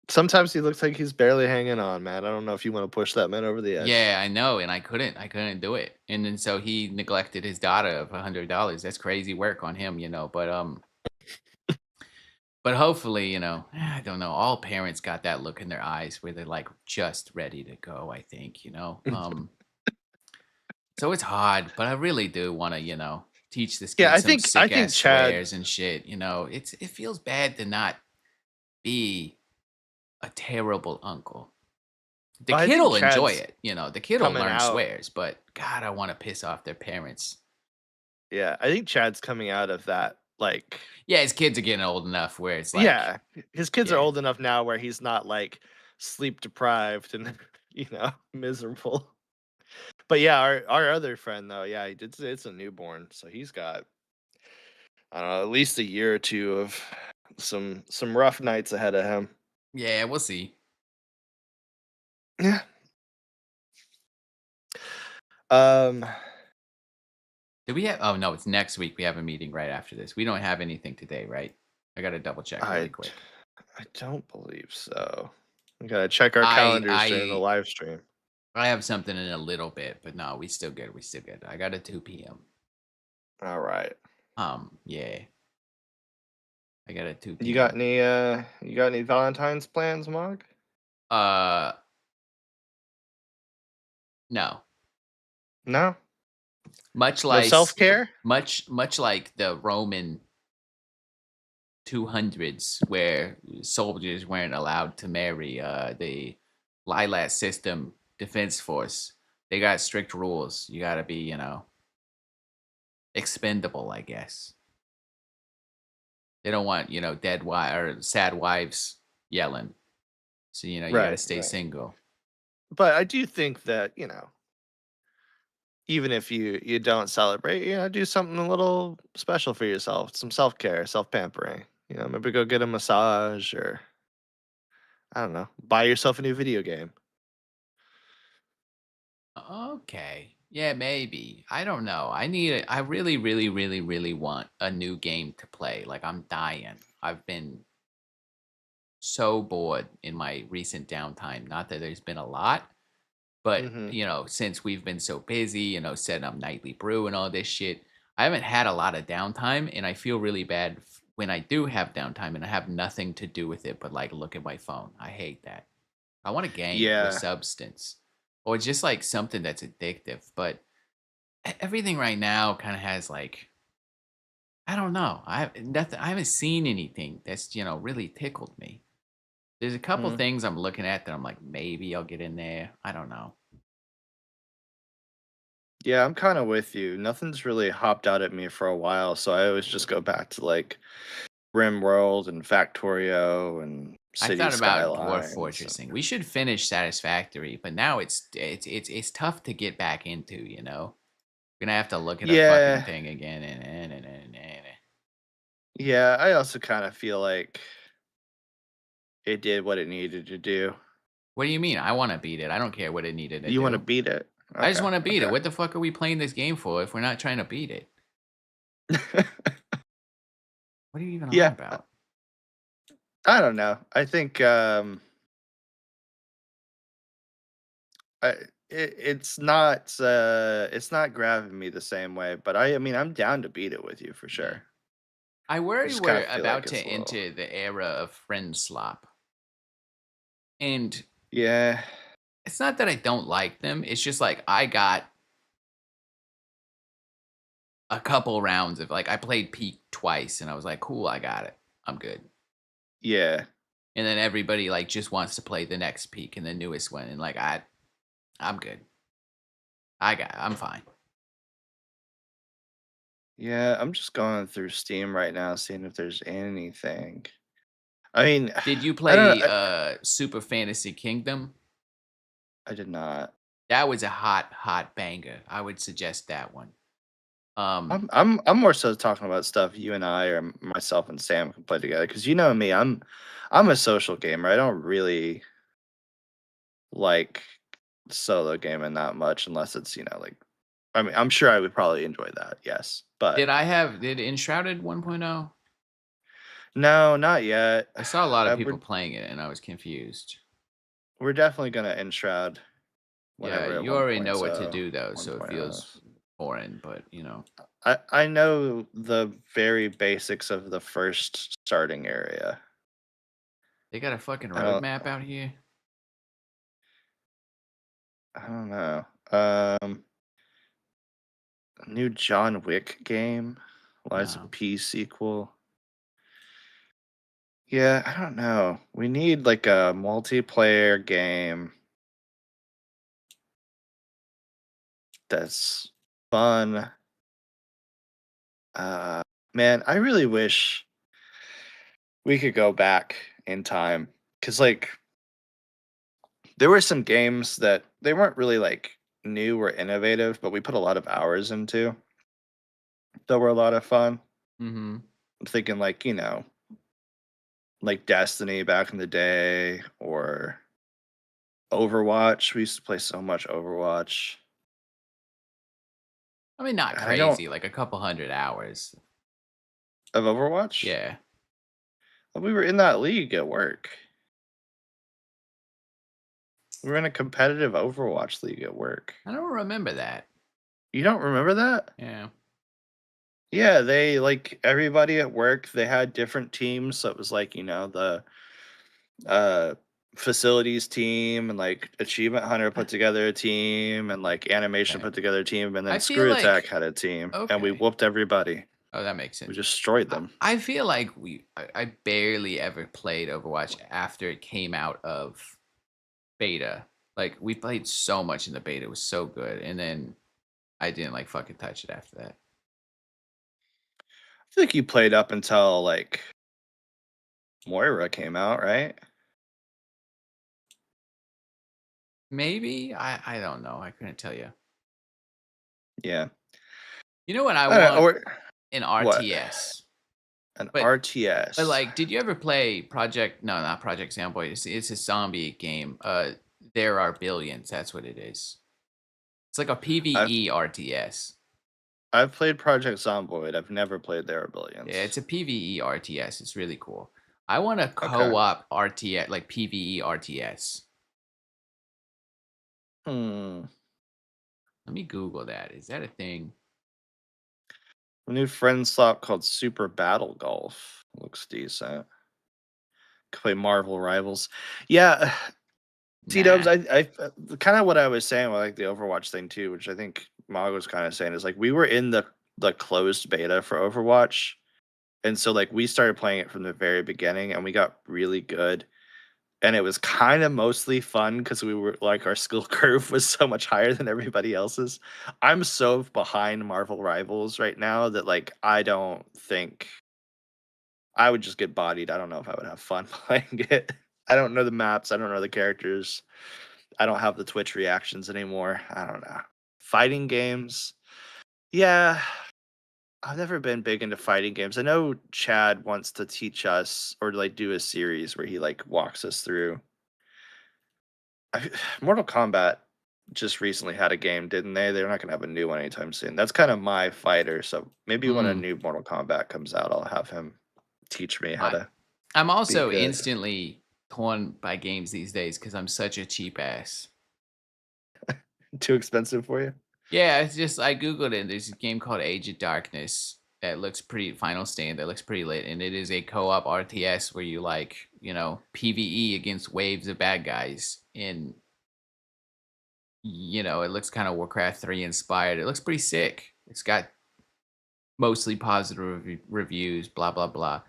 Sometimes he looks like he's barely hanging on, man. I don't know if you want to push that man over the edge. Yeah, I know, and I couldn't do it, and then so he neglected his daughter of $100. That's crazy work on him, but hopefully, I don't know. All parents got that look in their eyes where they're like just ready to go, I think. So it's hard, but I really do want to, teach this Yeah, kid I some think I sick think ass Chad swears and shit. It feels bad to not be a terrible uncle. The I kid think will enjoy Chad's it. The kid will coming learn out. swears, but God, I want to piss off their parents. Yeah, I think Chad's coming out of that, like Yeah, his kids are getting old enough where it's like, yeah, his kids are yeah, old enough now where he's not, like, sleep deprived and, miserable. But yeah, our other friend though, yeah, he did say it's a newborn, so he's got, I don't know, at least a year or 2 of some rough nights ahead of him. yeah, we'll see. Yeah. Um, Do we have? Oh no, it's next week. We have a meeting right after this. We don't have anything today, right? I got to double check really I quick. I don't believe so. We gotta check our I calendars during the I live stream. I have something in a little bit, but no, we still good. We still good. I got a 2 p.m. Alright. Yeah, I got a 2 You got p.m. any, Valentine's plans, Mog? Uh, no. No? Much No like self-care? much like the Roman 200s, where soldiers weren't allowed to marry. The Lilat system defense force, they got strict rules. You got to be, expendable, I guess. They don't want, dead wife or sad wives yelling. So, you got to Right, stay right. single. But I do think that, even if you don't celebrate, do something a little special for yourself, some self-care, self-pampering. Maybe go get a massage or I don't know, buy yourself a new video game. Okay. Yeah, maybe. I don't know. I really, really, really, really want a new game to play. Like I'm dying. I've been so bored in my recent downtime. Not that there's been a lot, but Mhm. since we've been so busy, setting up nightly brew and all this shit, I haven't had a lot of downtime, and I feel really bad when I do have downtime and I have nothing to do with it but like look at my phone. I hate that. I want a game with Yeah. substance, or just like something that's addictive. But everything right now kind of has like, I don't know. I have nothing. I haven't seen anything that's really tickled me. There's a couple Mhm. things I'm looking at that I'm like, maybe I'll get in there. I don't know. Yeah, I'm kinda with you. Nothing's really hopped out at me for a while, so I always just go back to, like, RimWorld and Factorio and I City thought about dwarf Skylines and fortressing. We should finish Satisfactory, but now it's tough to get back into. Gonna have to look at a fucking Yeah, thing again. yeah. I also kind of feel like it did what it needed to do. What do you mean? I want to beat it. I don't care what it needed to You want to do. beat it? I just Okay, want to beat it. okay. What the fuck are we playing this game for if we're not trying to beat it? What are you even on Yeah, about? I don't know. I think I, it's not grabbing me the same way, but I mean I'm down to beat it with you for Yeah. sure. I I worry just kind we're of feel about like to it's a little. enter the era of friend slop. And Yeah, it's not that I don't like them. It's just like I got a couple rounds of like I played Peak twice and I was like, cool, I got it. I'm good. yeah, And then everybody like just wants to play the next Peak and the newest one. And like I'm good. I'm fine. yeah. I'm just going through Steam right now, seeing if there's anything. I mean, Did you I don't know. play Super Fantasy Kingdom? I did not. That was a hot banger. I would suggest that one. Um, I'm more so talking about stuff you and I or myself and Sam can play together because you know me, I'm a social gamer. I don't really like solo gaming that much unless it's like I mean I'm sure I would probably enjoy that. Yes, but did Enshrouded 1.0? no, not yet. I saw a lot of people We're playing it and I was confused. we're definitely gonna enshroud Yeah, whenever at you already know 1.0 what to do though, so it 1.0. feels foreign, but you know, I know the very basics of the first starting area. they got a fucking I don't roadmap out here. I don't know. New John Wick game, Lies of No. P sequel. Yeah, I don't know. We need like a multiplayer game that's fun. Uh, man, I really wish we could go back in time because like there were some games that they weren't really like new or innovative, but we put a lot of hours into that were a lot of fun. Mm-hmm. I'm thinking like like Destiny back in the day or Overwatch. We used to play so much Overwatch. I mean, not I don't crazy, like a couple hundred hours. of Overwatch. Yeah. We were in that league at work. We were in a competitive Overwatch league at work. I don't remember that. You don't remember that? Yeah. Yeah, they like everybody at work, they had different teams. So it was like, the uh facilities team and like achievement hunter Uh, put together a team and like animation Okay. put together a team and I then feel screw attack like had a team and we okay. whooped everybody. Oh, that makes We sense. destroyed them. I feel like I barely ever played Overwatch after it came out of beta. Like we played so much in the beta, it was so good, and then I didn't like fucking touch it after that. I think you played up until like Moira came out, right? Maybe I don't know. I couldn't tell you. Yeah. You know what I I don't know, want? or An what? RTS. An But RTS. like, did you ever play Project? No, not Project Zomboid. It's a zombie game. There are billions. That's what it is. It's like a I've PVE RTS. I've played Project Zomboid. I've never played There Are Yeah, it's Billions. a PVE RTS. It's really cool. I want a Okay. co-op RTS, like PVE RTS. Hmm. Let me Google that. Is that a thing? A new friend slot called Super Battle Golf. Looks decent. Could play Marvel Rivals. Yeah, T Dubs. Nah. I kind of what I was saying with like the Overwatch thing too, which I think Mogg was kind of saying is like we were in the closed beta for Overwatch, and so like we started playing it from the very beginning, and we got really good. And it was kind of mostly fun because we were like our skill curve was so much higher than everybody else's. I'm so behind Marvel Rivals right now that like I don't think I would just get bodied. I don't know if I would have fun playing it. I don't know the maps. I don't know the characters. I don't have the Twitch reactions anymore. I don't know. Fighting games. Yeah, I've never been big into fighting games. I know Chad wants to teach us or like do a series where he like walks us through. Mortal Kombat just recently had a game, didn't they? They're not gonna have a new one anytime soon. That's kind of my fighter. So maybe when a Mm, new Mortal Kombat comes out, I'll have him teach me how I to I'm be also good. instantly torn by games these days because 'cause I'm such a cheap ass. Too expensive for you? Yeah, it's just I googled it, and there's a game called Age of Darkness that looks pretty Final Stand, that looks pretty lit, and it is a co-op RTS where you, like, PvE against waves of bad guys, and, it looks kinda Warcraft 3 inspired. It looks pretty sick. It's got mostly positive reviews, blah, blah, blah.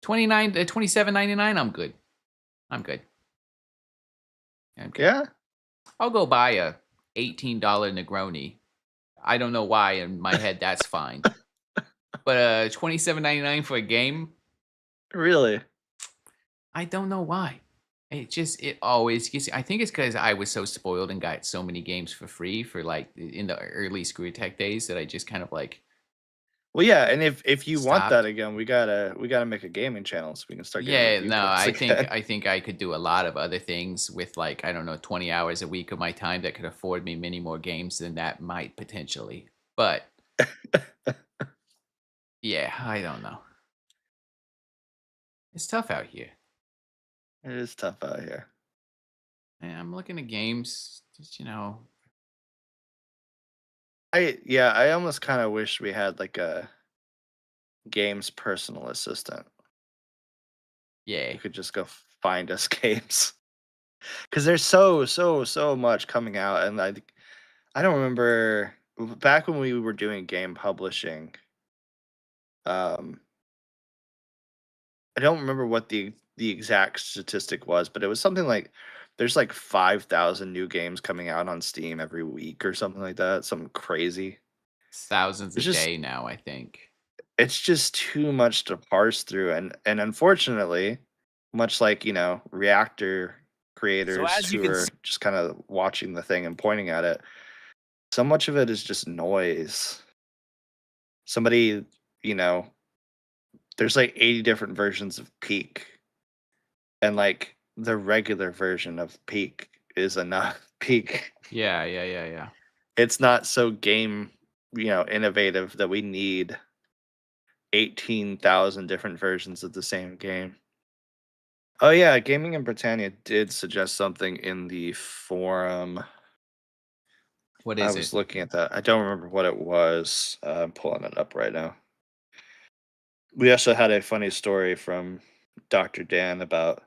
27.99. I'm good. I'm good. I'm good. Yeah. I'll go buy a $18 Negroni. I don't know why in my head that's fine. But 27.99 for a game, Really? I don't know why. It always gets. I think it's because I was so spoiled and got so many games for free for like in the early Screw Tech days that I just kind of like Well, yeah, and if you want that stopped. again, we gotta make a gaming channel so we can start getting Yeah, review no, clips I think again. I think I could do a lot of other things with like I don't know 20 hours a week of my time that could afford me many more games than that might potentially. But yeah, I don't know. It's tough out here. It is tough out here. And I'm looking at games, just I almost kind of wish we had like a games personal assistant yeah. who could just go find us games because there's so much coming out, and I don't remember back when we were doing game publishing. Um, I don't remember what the exact statistic was, but it was something like there's like 5,000 new games coming out on Steam every week or something like that. Something crazy. Thousands a It's just day now, I think. it's just too much to parse through, and unfortunately, much like, reactor So creators as you who can are see, just kind of watching the thing and pointing at it, so much of it is just noise. Somebody, you know, there's like 80 different versions of Peak, and like the regular version of Peak is enough. Peak. yeah, yeah, yeah, yeah. It's not so game, innovative that we need 18,000 different versions of the same game. Oh yeah, Gaming in Britannia did suggest something in the forum. What I is was it? looking at that. I don't remember what it was. I'm pulling it up right now. We also had a funny story from Dr. Dan about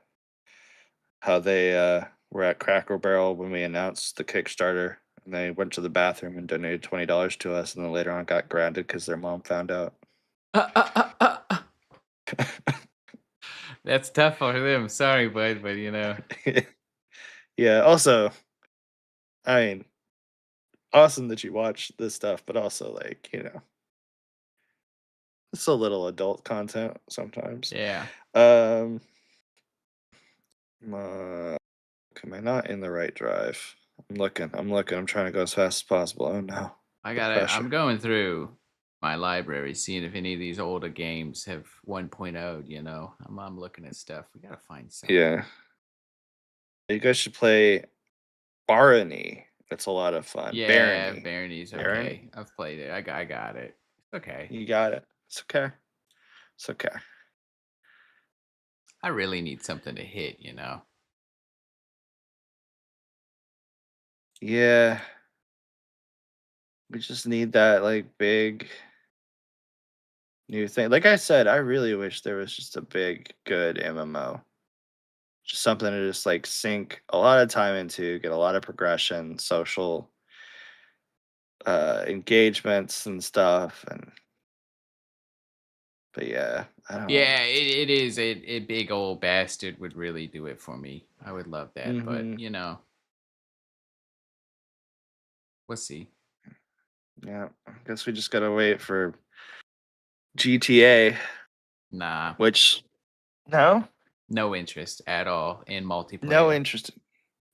how they were at Cracker Barrel when we announced the Kickstarter, and they went to the bathroom and donated $20 to us, and then later on got grounded because their mom found out. Uh, uh, uh, uh. That's tough for them. Sorry, bud, but Yeah. Also, I mean, awesome that you watch this stuff, but also like it's a little adult content sometimes. yeah. Um, uh, am I not in the right drive? I'm looking. I'm looking. I'm trying to go as fast as possible. Oh no, the I'm pressure. going through my library, seeing if any of these older games have 1.0, I'm looking at stuff. We gotta find something. Yeah, you guys should play Barony. That's a lot of fun. Yeah, Barony. Barony's Barony. okay. I've played it. I got it. Okay. You got it. It's okay. It's okay. I really need something to hit. Yeah, we just need that like big new thing. Like I said, I really wish there was just a big, good MMO. Just something to just like sink a lot of time into, get a lot of progression, social engagements and stuff. And but yeah, I don't know. Yeah, it is a big old bastard would really do it for me. I would love that, but Hmm. we'll see. Yeah, I guess we just gotta wait for GTA, Nah, which no, no interest at all in no multiplayer. interest.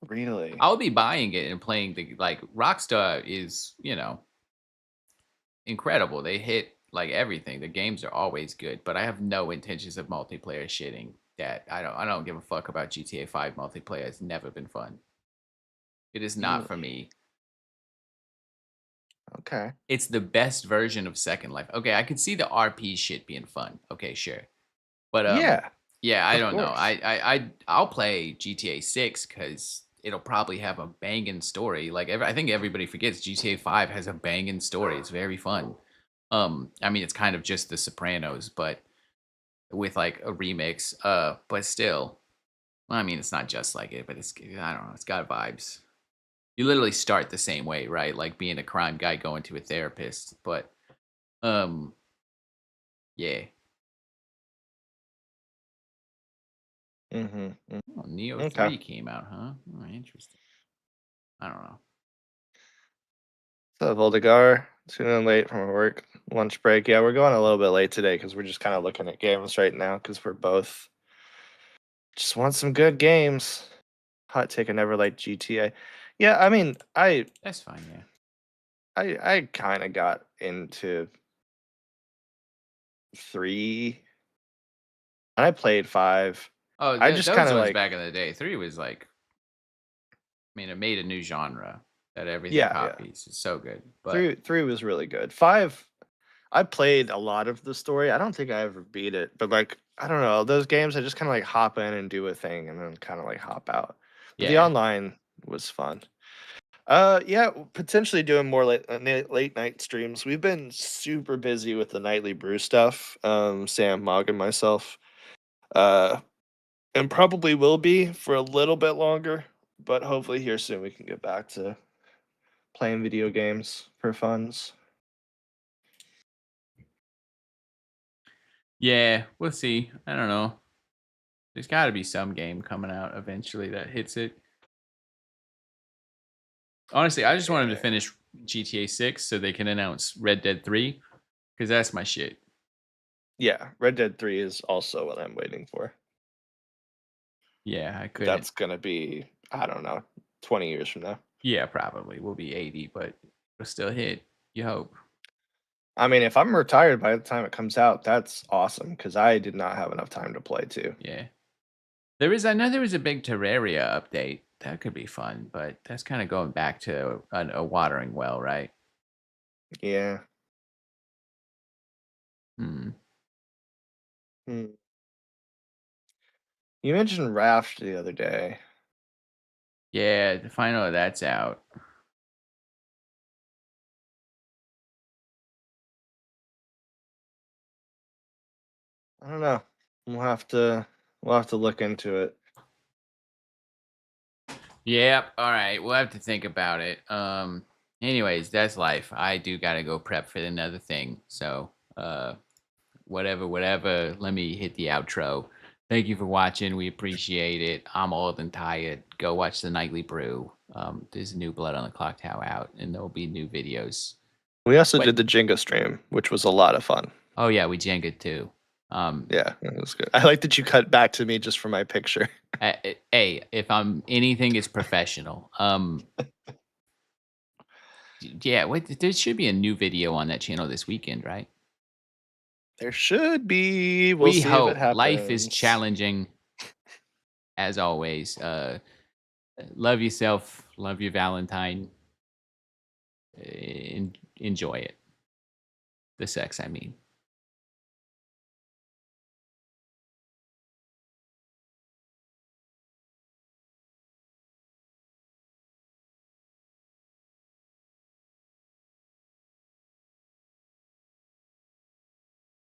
Really? I'll be buying it and playing the like Rockstar is. incredible. They hit like everything. The games are always good, but I have no intentions of multiplayer shitting that. I don't give a fuck about GTA 5 multiplayer. It's never been fun. It is not Mm, for me. okay. It's the best version of Second Life. Okay, I could see the RP shit being fun. Okay, sure. But Yeah, yeah, I of don't know. course. I'll play GTA 6 because it'll probably have a banging story. Like I think everybody forgets GTA 5 has a banging story. It's very fun. I mean, it's kind of just The Sopranos, but with like a remix. But still, well, I mean, it's not just like it, but I don't know. It's got vibes. You literally start the same way, right? Like being a crime guy going to a therapist. But um, yeah. Mhm. Oh, Neo Okay. 3 came out, huh? Oh, interesting. I don't know. So Voldegar, tuning in late from our work lunch break. Yeah, we're going a little bit late today because we're just kind of looking at games right now because we're both just want some good games. Hot take, I never liked GTA. Yeah, I mean, That's fine, yeah. I kind of got into 3 and I played 5. Oh, I just kind those of ones like, back in the day. 3 was like, I mean, it made a new genre that everything yeah, yeah. copies. It's so good. But 3 was really good. 5, I played a lot of the story. I don't think I ever beat it, but like I don't know, those games I just kind of like hop in and do a thing and then kind of like hop out. But the yeah. online was fun. Yeah, potentially doing more late night streams. We've been super busy with the nightly brew stuff. Sam, Mogg, and myself. Uh, and probably will be for a little bit longer, but hopefully here soon we can get back to playing video games for funs. Yeah, we'll see. I don't know. There's got to be some game coming out eventually that hits it. Honestly, I just want them to Yeah. finish GTA 6 so they can announce Red Dead 3 because that's my shit. Yeah, Red Dead 3 is also what I'm waiting for. Yeah, I couldn't. That's gonna be, I don't know, 20 years from now. Yeah, probably. We'll be 80, but it'll still hit. You hope. I mean, if I'm retired by the time it comes out, that's awesome because I did not have enough time to play too. Yeah. I know there was a big Terraria update. That could be fun, but that's kind of going back to a watering well, right? Yeah. Hmm. Hmm. You mentioned Raft the other day. Yeah, to find out that's out. I don't know. We'll have to we'll have to look into it. Yep. All right. We'll have to think about it. Anyways, that's life. I do gotta go prep for another thing. So whatever. Let me hit the outro. Thank you for watching. We appreciate it. I'm old and tired. Go watch the Nightly Brew. There's new Blood on the Clock Tower out, and there'll be new videos. We also What? did the Jenga stream, which was a lot of fun. Oh yeah, we Jenga too. Um, Yeah, it was good. I like that you cut back to me just for my picture. hey, if I'm anything, it's professional. Yeah. Wait, there should be a new video on that channel this weekend, right? There should be. We'll We see if it hope. Life is happens. challenging as always. Love yourself. Love your Valentine. Enjoy it. The sex, I mean.